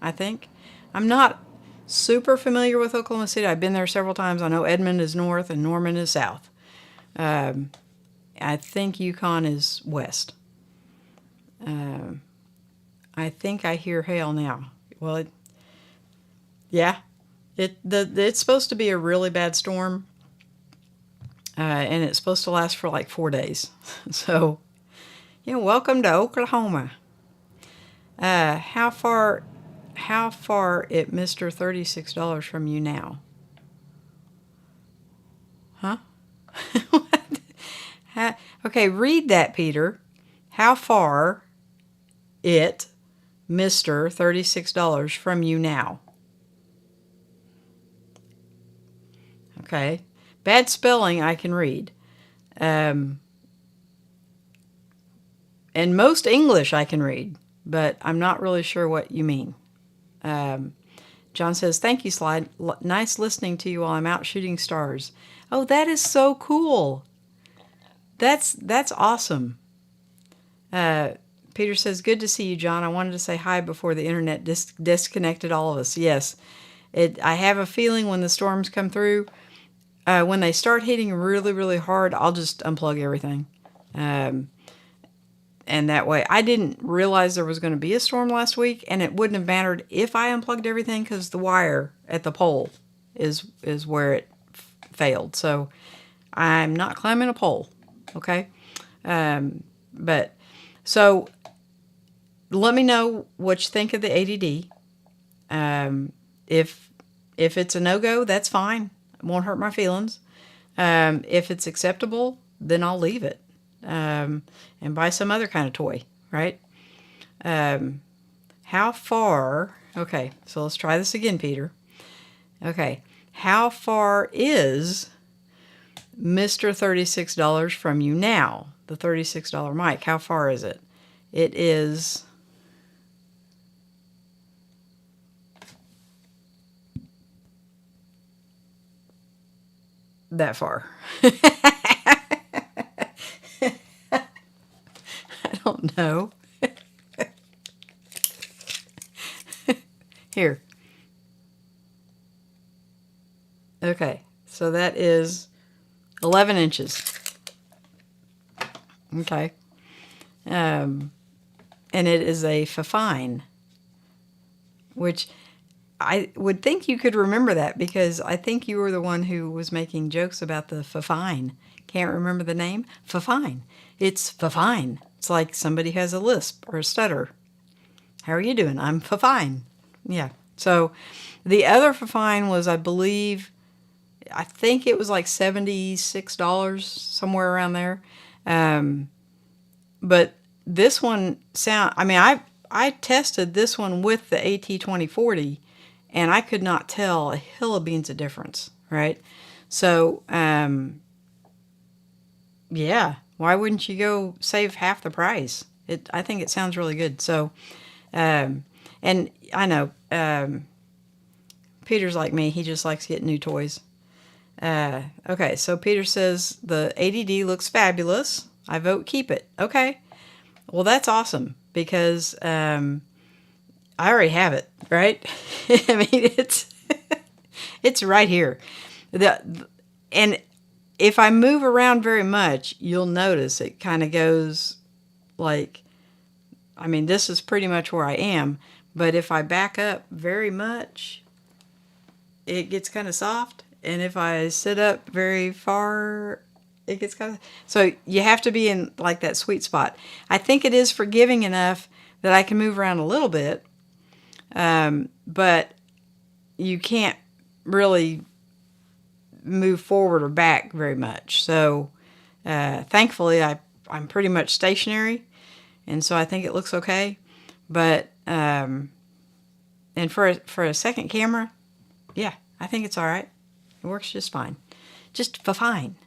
Speaker 1: I think. I'm not super familiar with Oklahoma City. I've been there several times. I know Edmond is north and Norman is south. I think Yukon is west. I think I hear hail now. Well, yeah. It's supposed to be a really bad storm. And it's supposed to last for like 4 days. So, you know, welcome to Oklahoma. How far it Mr. $36 from you now? Huh? Okay, read that, Peter. How far it Mr. $36 from you now? Okay. Bad spelling I can read. And most English I can read, but I'm not really sure what you mean. John says, thank you, Slide. Nice listening to you while I'm out shooting stars. Oh, that is so cool. That's awesome. Peter says, good to see you, John. I wanted to say hi before the internet disconnected all of us. Yes. I have a feeling when the storms come through, when they start hitting really, really hard, I'll just unplug everything. And that way, I didn't realize there was going to be a storm last week, and it wouldn't have mattered if I unplugged everything because the wire at the pole is where it failed. So I'm not climbing a pole, okay? But so let me know what you think of the ADD. If it's a no-go, that's fine. It won't hurt my feelings. If it's acceptable, then I'll leave it. And buy some other kind of toy, right? How far... Okay, so let's try this again, Peter. Okay, how far is Mr. $36 from you now? The $36 mic, how far is it? It is... that far. I don't know. Here. Okay, so that is 11 inches. Okay. And it is a Fifine, which I would think you could remember that because I think you were the one who was making jokes about the Fifine. Can't remember the name? Fifine. It's Fifine. It's like somebody has a lisp or a stutter. How are you doing? I'm Fifine. Yeah. So the other Fifine was, I think it was like $76, somewhere around there. But this one I tested this one with the AT2040, and I could not tell a hill of beans of difference, right? So, yeah, why wouldn't you go save half the price? I think it sounds really good. So, and I know, Peter's like me. He just likes getting new toys. Okay, so Peter says the ADD looks fabulous. I vote keep it. Okay. Well, that's awesome because I already have it, right? I mean, it's right here. And if I move around very much, you'll notice it kind of goes like, I mean, this is pretty much where I am, but if I back up very much, it gets kind of soft. And if I sit up very far, it gets kind of... So you have to be in like that sweet spot. I think it is forgiving enough that I can move around a little bit, but you can't really move forward or back very much. So thankfully, I'm pretty much stationary, and so I think it looks okay. But and for a second camera, yeah, I think it's all right. It works just fine. Just fine.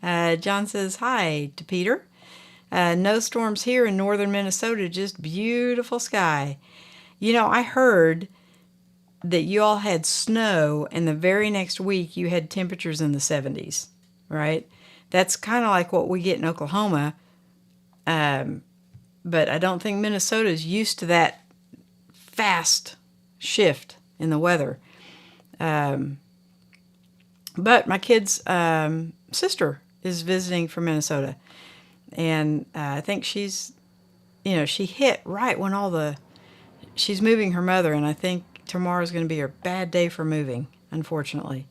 Speaker 1: John says hi to Peter. No storms here in northern Minnesota, just beautiful sky. You know, I heard that you all had snow, and the very next week you had temperatures in the 70s, right? That's kind of like what we get in Oklahoma, but I don't think Minnesota is used to that fast shift in the weather. But my kid's sister is visiting from Minnesota, and I think she's, she hit right when she's moving her mother, and I think tomorrow's going to be a bad day for moving, unfortunately.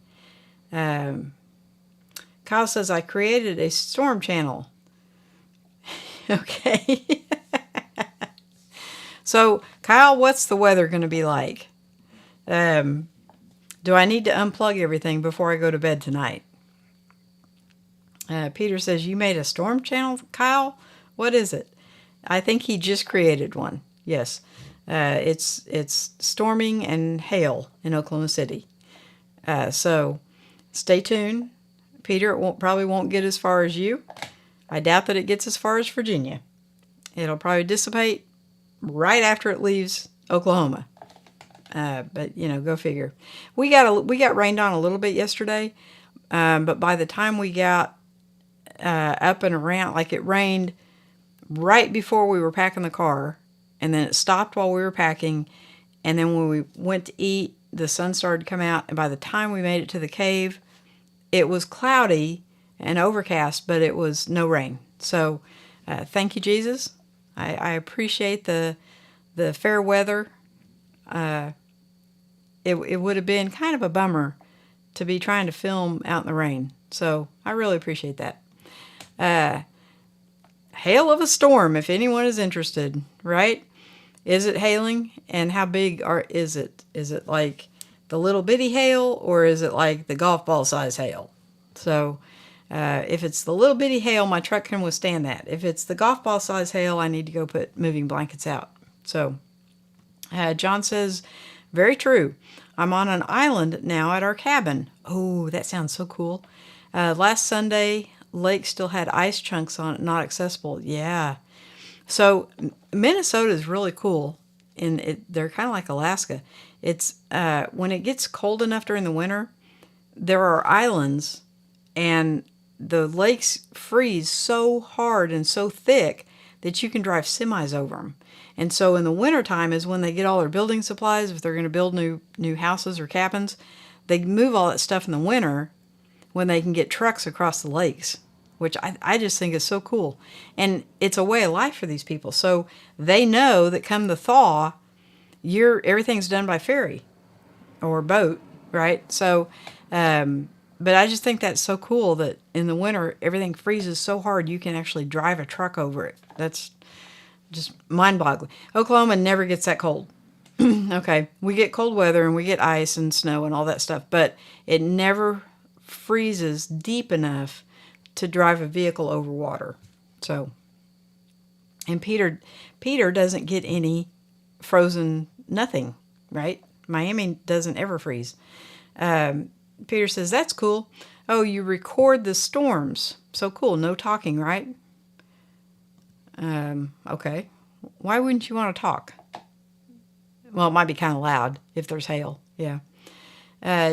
Speaker 1: Kyle says, I created a storm channel. Okay. So, Kyle, what's the weather going to be like? Do I need to unplug everything before I go to bed tonight? Peter says, you made a storm channel, Kyle? What is it? I think he just created one. Yes. It's storming and hail in Oklahoma City. So stay tuned. Peter, it probably won't get as far as you. I doubt that it gets as far as Virginia. It'll probably dissipate right after it leaves Oklahoma. But go figure. We got rained on a little bit yesterday, but by the time we got up and around, like it rained right before we were packing the car, and then it stopped while we were packing, and then when we went to eat, the sun started to come out, and by the time we made it to the cave, it was cloudy and overcast, but it was no rain. So thank you, Jesus. I appreciate the fair weather. It would have been kind of a bummer to be trying to film out in the rain. So I really appreciate that. Hail of a storm, if anyone is interested, right? Is it hailing? And how big is it? Is it like the little bitty hail, or is it like the golf ball size hail? So if it's the little bitty hail, my truck can withstand that. If it's the golf ball size hail, I need to go put moving blankets out. So John says, very true. I'm on an island now at our cabin. Oh, that sounds so cool. Last Sunday, lake still had ice chunks on it, not accessible. Yeah. So Minnesota is really cool. They're kind of like Alaska. It's when it gets cold enough during the winter, there are islands, and the lakes freeze so hard and so thick that you can drive semis over them. And so in the wintertime is when they get all their building supplies. If they're going to build new houses or cabins, they move all that stuff in the winter when they can get trucks across the lakes, which I just think is so cool. And it's a way of life for these people. So they know that come the thaw, everything's done by ferry or boat, right? So, but I just think that's so cool that in the winter, everything freezes so hard you can actually drive a truck over it. That's just mind-boggling. Oklahoma never gets that cold. Okay, we get cold weather and we get ice and snow and all that stuff, but it never freezes deep enough to drive a vehicle over water. So, and Peter doesn't get any frozen nothing, right? Miami doesn't ever freeze. Peter says, that's cool. Oh, you record the storms. So cool. No talking, right? Okay. Why wouldn't you want to talk? Well, it might be kind of loud if there's hail. Yeah.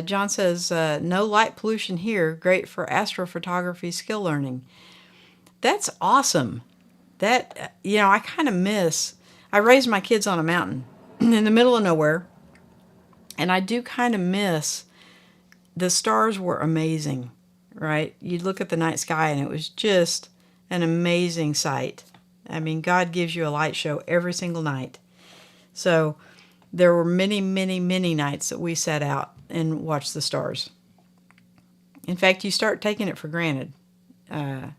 Speaker 1: John says, no light pollution here. Great for astrophotography skill learning. That's awesome. That, I kind of miss... I raised my kids on a mountain in the middle of nowhere. And I do kind of miss, the stars were amazing, right? You'd look at the night sky and it was just an amazing sight. I mean, God gives you a light show every single night. So there were many, many, many nights that we sat out and watched the stars. In fact, you start taking it for granted. I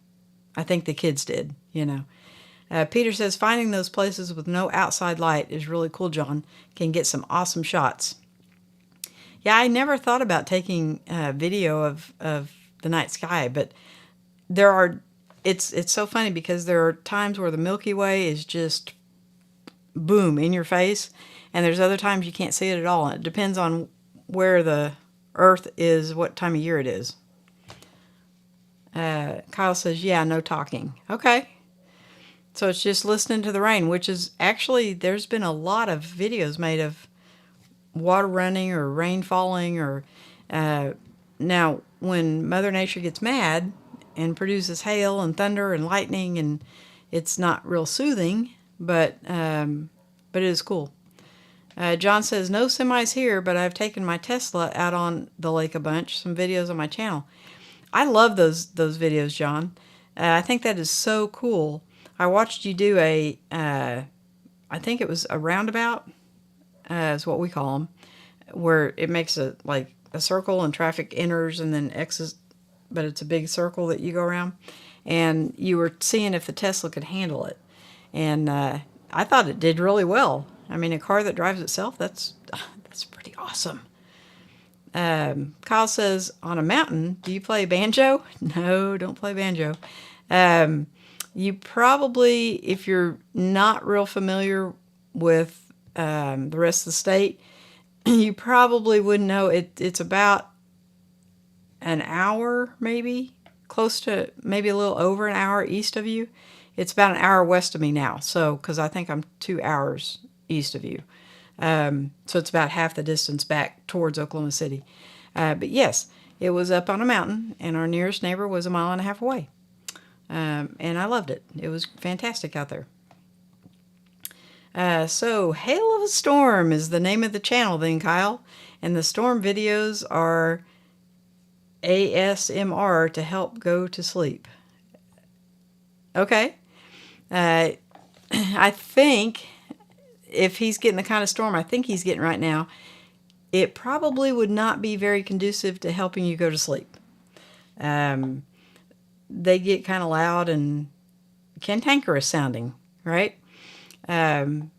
Speaker 1: think the kids did, you know. Peter says, finding those places with no outside light is really cool, John. Can get some awesome shots. Yeah, I never thought about taking video of the night sky, but it's so funny because there are times where the Milky Way is just boom in your face, and there's other times you can't see it at all. And it depends on where the Earth is, what time of year it is. Kyle says, yeah, no talking. Okay. So it's just listening to the rain, which is actually, there's been a lot of videos made of water running or rain falling, or now when Mother Nature gets mad and produces hail and thunder and lightning, and it's not real soothing, but it is cool. John says, no semis here, but I've taken my Tesla out on the lake a bunch. Some videos on my channel. I love those videos, John. I think that is so cool. I watched you do I think it was a roundabout, is what we call them, where it makes a circle and traffic enters and then exits, but it's a big circle that you go around. And you were seeing if the Tesla could handle it. And I thought it did really well. I mean, a car that drives itself, that's pretty awesome. Kyle says, on a mountain, do you play banjo? No, don't play banjo. You probably, if you're not real familiar with the rest of the state, you probably wouldn't know. It's about an hour, maybe, close to maybe a little over an hour east of you. It's about an hour west of me now, so because I think I'm 2 hours east of you. So it's about half the distance back towards Oklahoma City. But yes, it was up on a mountain, and our nearest neighbor was 1.5 miles away. And I loved it. It was fantastic out there. So Hail of a Storm is the name of the channel then, Kyle. And the storm videos are ASMR to help go to sleep. Okay. I think if he's getting the kind of storm I think he's getting right now, it probably would not be very conducive to helping you go to sleep. They get kind of loud and cantankerous sounding, right? And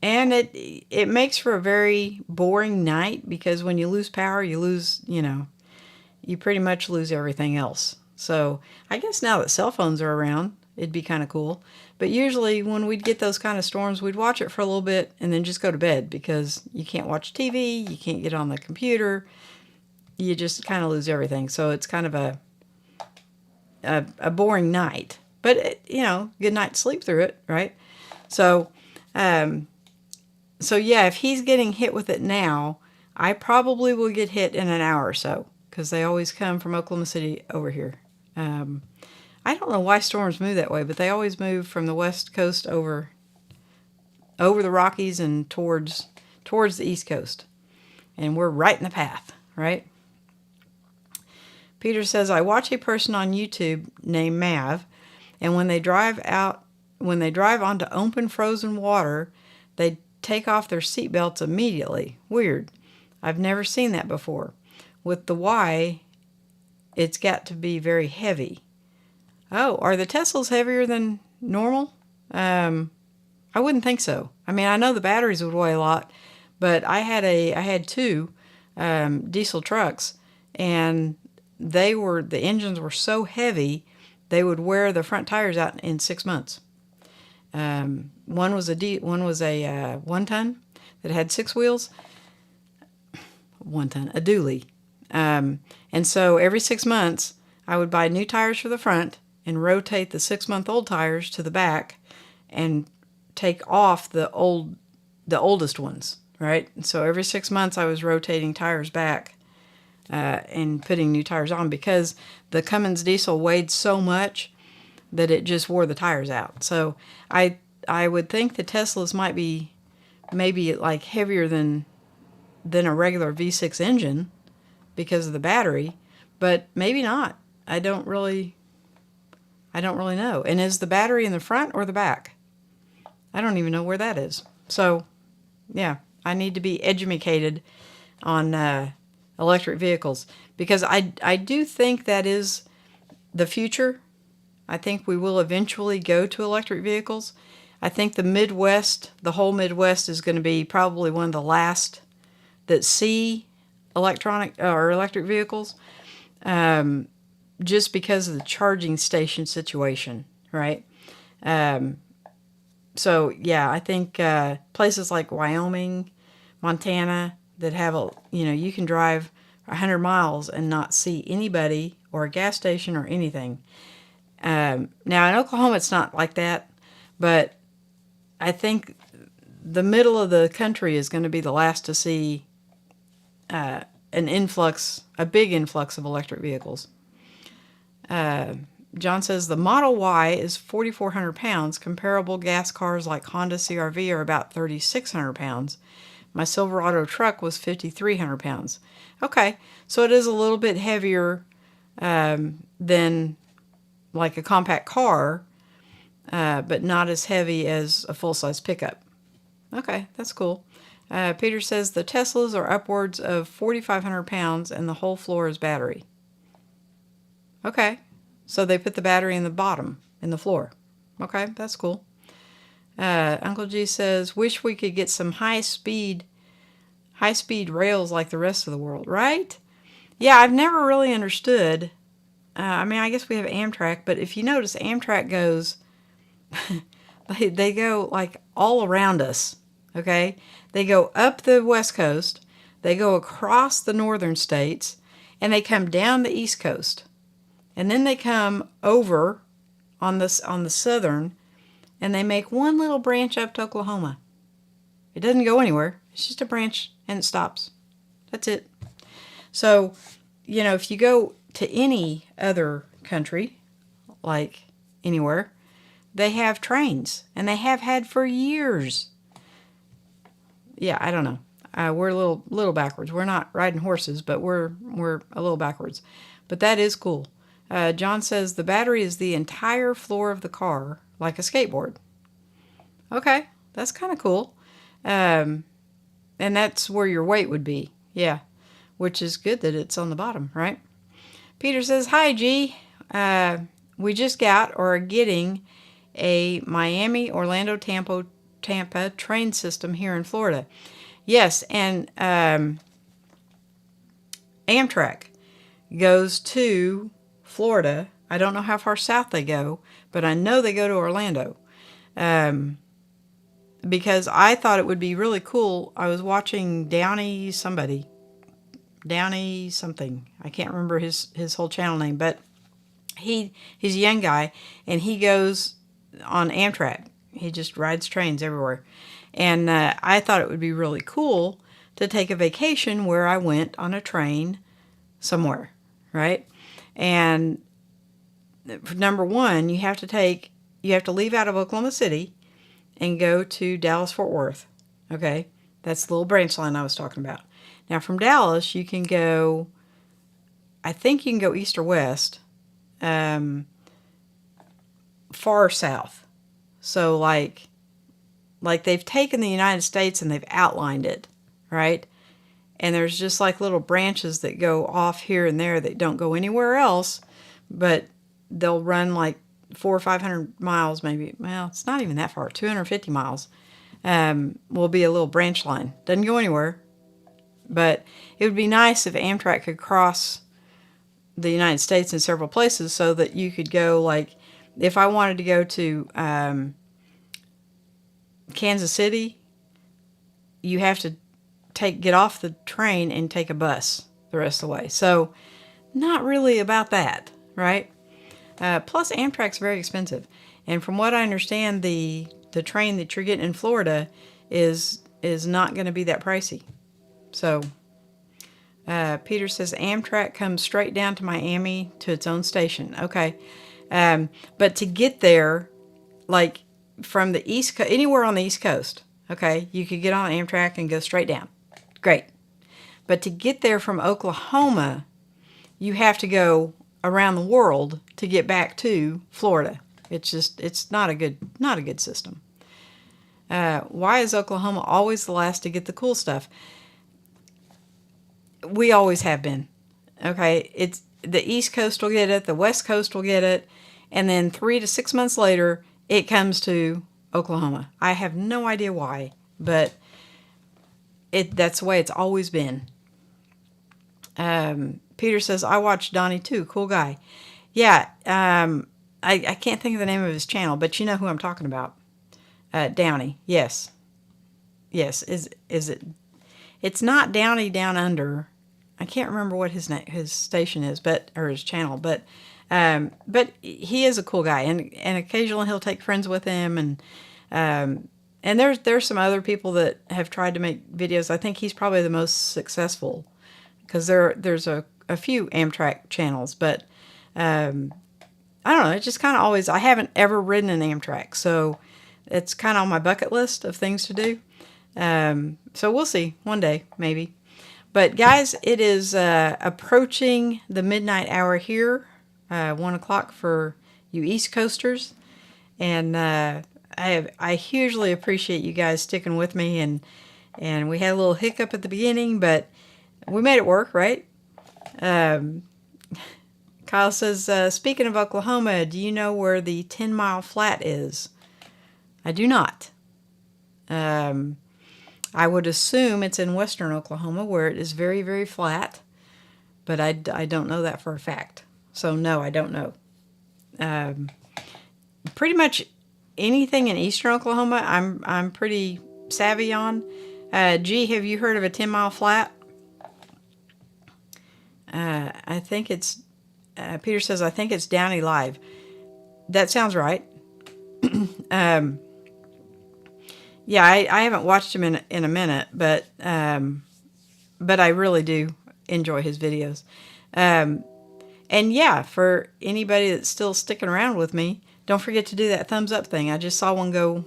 Speaker 1: it makes for a very boring night, because when you lose power, you lose, you pretty much lose everything else. So I guess now that cell phones are around, it'd be kind of cool. But usually when we'd get those kind of storms, we'd watch it for a little bit and then just go to bed, because you can't watch TV, you can't get on the computer, you just kind of lose everything. So it's kind of a boring night, but good night sleep through it, right? So yeah, if he's getting hit with it now, I probably will get hit in an hour or so, because they always come from Oklahoma City over here. I don't know why storms move that way, but they always move from the west coast over the Rockies and towards the east coast, and we're right in the path, right? Peter says, I watch a person on YouTube named Mav, and when they drive onto open frozen water, they take off their seatbelts immediately. Weird. I've never seen that before. With the Y, it's got to be very heavy. Oh, are the Teslas heavier than normal? I wouldn't think so. I mean, I know the batteries would weigh a lot, but I had two diesel trucks, and the engines were so heavy they would wear the front tires out in 6 months. One was a 1 ton that had 6 wheels. 1 ton, a dually. And so every 6 months I would buy new tires for the front and rotate the 6-month-old tires to the back and take off the oldest ones, right? And so every 6 months I was rotating tires back and putting new tires on, because the Cummins diesel weighed so much that it just wore the tires out. So I would think the Teslas might be maybe like heavier than than a regular V6 engine because of the battery, but maybe not. I don't really know. And is the battery in the front or the back? I don't even know where that is. So, yeah, I need to be educated on electric vehicles, because I do think that is the future. I think we will eventually go to electric vehicles. I think the Midwest, the whole Midwest, is going to be probably one of the last that see electric vehicles, just because of the charging station situation, right? So yeah, I think places like Wyoming, Montana, that have you can drive 100 miles and not see anybody or a gas station or anything. Now in Oklahoma it's not like that, but I think the middle of the country is going to be the last to see a big influx of electric vehicles. John says the Model Y is 4,400 pounds. Comparable gas cars like Honda CR-V are about 3,600 pounds. My Silverado truck was 5,300 pounds. Okay, so it is a little bit heavier than like a compact car, but not as heavy as a full-size pickup. Okay, that's cool. Peter says the Teslas are upwards of 4,500 pounds and the whole floor is battery. Okay, so they put the battery in the bottom, in the floor. Okay, that's cool. Uncle G says, wish we could get some high-speed rails like the rest of the world, right? Yeah, I've never really understood. I mean, I guess we have Amtrak, but if you notice, Amtrak goes, they go like all around us, okay? They go up the West Coast, they go across the northern states, and they come down the East Coast. And then they come over on the southern, and they make one little branch up to Oklahoma. It doesn't go anywhere. It's just a branch, and it stops. That's it. So, if you go to any other country, like anywhere, they have trains, and they have had for years. Yeah, I don't know. We're a little backwards. We're not riding horses, but we're a little backwards. But that is cool. John says the battery is the entire floor of the car, like a skateboard. Okay, that's kind of cool. And that's where your weight would be. Yeah, which is good that it's on the bottom, right? Peter says, hi, G. We just got or are getting a Miami, Orlando, Tampa train system here in Florida. Yes, and Amtrak goes to Florida. I don't know how far south they go, but I know they go to Orlando. Because I thought it would be really cool. I was watching Downey something. I can't remember his whole channel name, but he's a young guy, and he goes on Amtrak. He just rides trains everywhere. And I thought it would be really cool to take a vacation where I went on a train somewhere, right? And number one, you have to leave out of Oklahoma City and go to Dallas-Fort Worth. Okay? That's the little branch line I was talking about. Now from Dallas, you can go, I think you can go east or west, far south. So like they've taken the United States and they've outlined it, right? And there's just like little branches that go off here and there that don't go anywhere else, but they'll run like 400 or 500 miles maybe. Well, it's not even that far. 250 miles will be a little branch line. Doesn't go anywhere. But it would be nice if Amtrak could cross the United States in several places so that you could go, like, if I wanted to go to Kansas City, you have to get off the train and take a bus the rest of the way. So not really about that, right? Plus Amtrak's very expensive. And from what I understand, the train that you're getting in Florida is not going to be that pricey. So Peter says Amtrak comes straight down to Miami to its own station. Okay. But to get there, like from the East Coast, anywhere on the East Coast, okay, you could get on Amtrak and go straight down. Great. But to get there from Oklahoma, you have to go around the world to get back to Florida. It's not a good system. Why is Oklahoma always the last to get the cool stuff? We always have been. Okay, it's the East Coast will get it, the West Coast will get it, and then 3 to 6 months later, it comes to Oklahoma. I have no idea why, but that's the way it's always been. Peter says, I watched Donnie too. Cool guy. Yeah, I can't think of the name of his channel, but you know who I'm talking about. Downey. Yes. Yes. Is it? It's not Downey Down Under. I can't remember what his station is, or his channel, but he is a cool guy, and occasionally he'll take friends with him, and there's some other people that have tried to make videos. I think he's probably the most successful, because there's a few Amtrak channels, but I don't know. It's just kind of always, I haven't ever ridden an Amtrak, so it's kind of on my bucket list of things to do. So we'll see one day, maybe. But guys, it is approaching the midnight hour here, 1 o'clock for you East Coasters, and I hugely appreciate you guys sticking with me, and we had a little hiccup at the beginning, but we made it work, right? Kyle says, speaking of Oklahoma, do you know where the 10-mile flat is? I do not. I would assume it's in western Oklahoma, where it is very, very flat, but I don't know that for a fact. So no, I don't know. Pretty much anything in eastern Oklahoma, I'm pretty savvy on. Gee, have you heard of a 10-mile flat? I think it's, Peter says, I think it's Downey Live. That sounds right. Yeah, I haven't watched him in a minute, but I really do enjoy his videos. And yeah, for anybody that's still sticking around with me, don't forget to do that thumbs up thing. I just saw one go.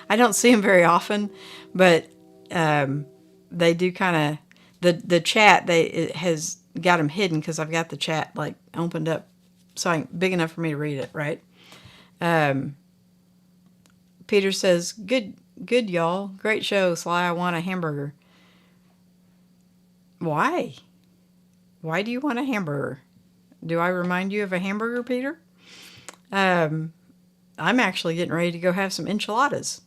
Speaker 1: I don't see them very often, but they do kind of, the chat, it has got them hidden because I've got the chat like opened up so big enough for me to read it, right? Peter says, good y'all. Great show, Sly. I want a hamburger. Why? Why do you want a hamburger? Do I remind you of a hamburger, Peter? I'm actually getting ready to go have some enchiladas.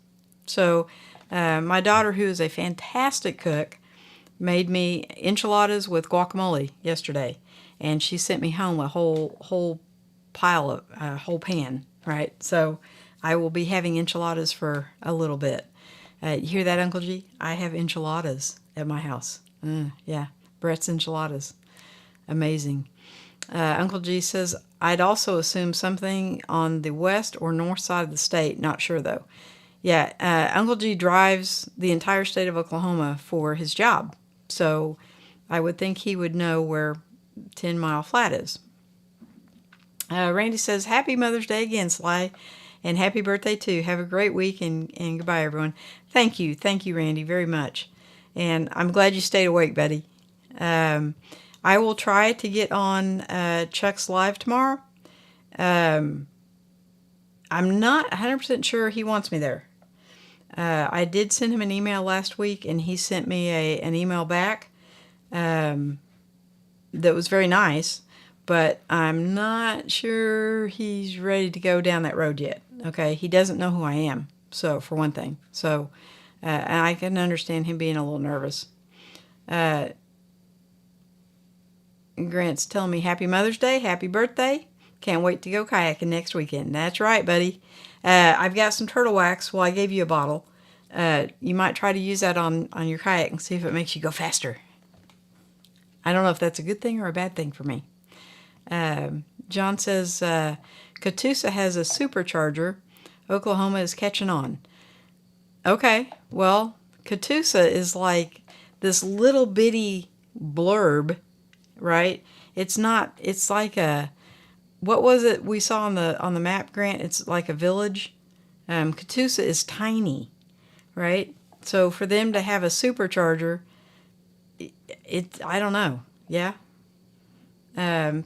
Speaker 1: So my daughter, who is a fantastic cook, made me enchiladas with guacamole yesterday, and she sent me home a whole pile of whole pan, right? So I will be having enchiladas for a little bit. You hear that, Uncle G? I have enchiladas at my house. Yeah, Brett's enchiladas. Amazing. Uncle G says, I'd also assume something on the west or north side of the state. Not sure, though. Yeah, Uncle G drives the entire state of Oklahoma for his job. So I would think he would know where 10 Mile Flat is. Randy says, Happy Mother's Day again, Sly. And happy birthday, too. Have a great week, and goodbye, everyone. Thank you, Randy, very much. And I'm glad you stayed awake, buddy. I will try to get on Chuck's Live tomorrow. I'm not 100% sure he wants me there. I did send him an email last week, and he sent me an email back that was very nice, but I'm not sure he's ready to go down that road yet. Okay, he doesn't know who I am, so for one thing. So, and I can understand him being a little nervous. Grant's telling me happy Mother's Day, happy birthday. Can't wait to go kayaking next weekend. That's right, buddy. I've got some turtle wax. Well, I gave you a bottle. You might try to use that on your kayak and see if it makes you go faster. I don't know if that's a good thing or a bad thing for me. John says, Catoosa has a supercharger. Oklahoma is catching on. Okay, well, Catoosa is like this little bitty blurb, right? It's not, it's like a, what was it we saw on the map, Grant? It's like a village. Catoosa is tiny, right? So for them to have a supercharger, I don't know. Yeah.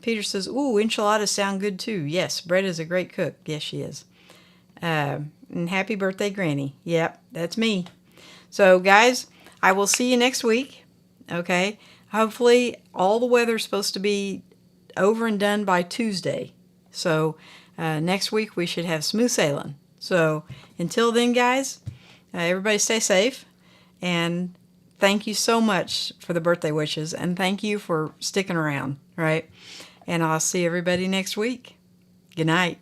Speaker 1: Peter says, ooh, enchiladas sound good too. Yes, Bretta's a great cook. Yes, she is. And happy birthday, Granny. Yep, that's me. So, guys, I will see you next week. Okay. Hopefully, all the weather's supposed to be over and done by Tuesday. So, next week we should have smooth sailing. So, until then, guys, everybody stay safe. And thank you so much for the birthday wishes. And thank you for sticking around, right? And I'll see everybody next week. Good night.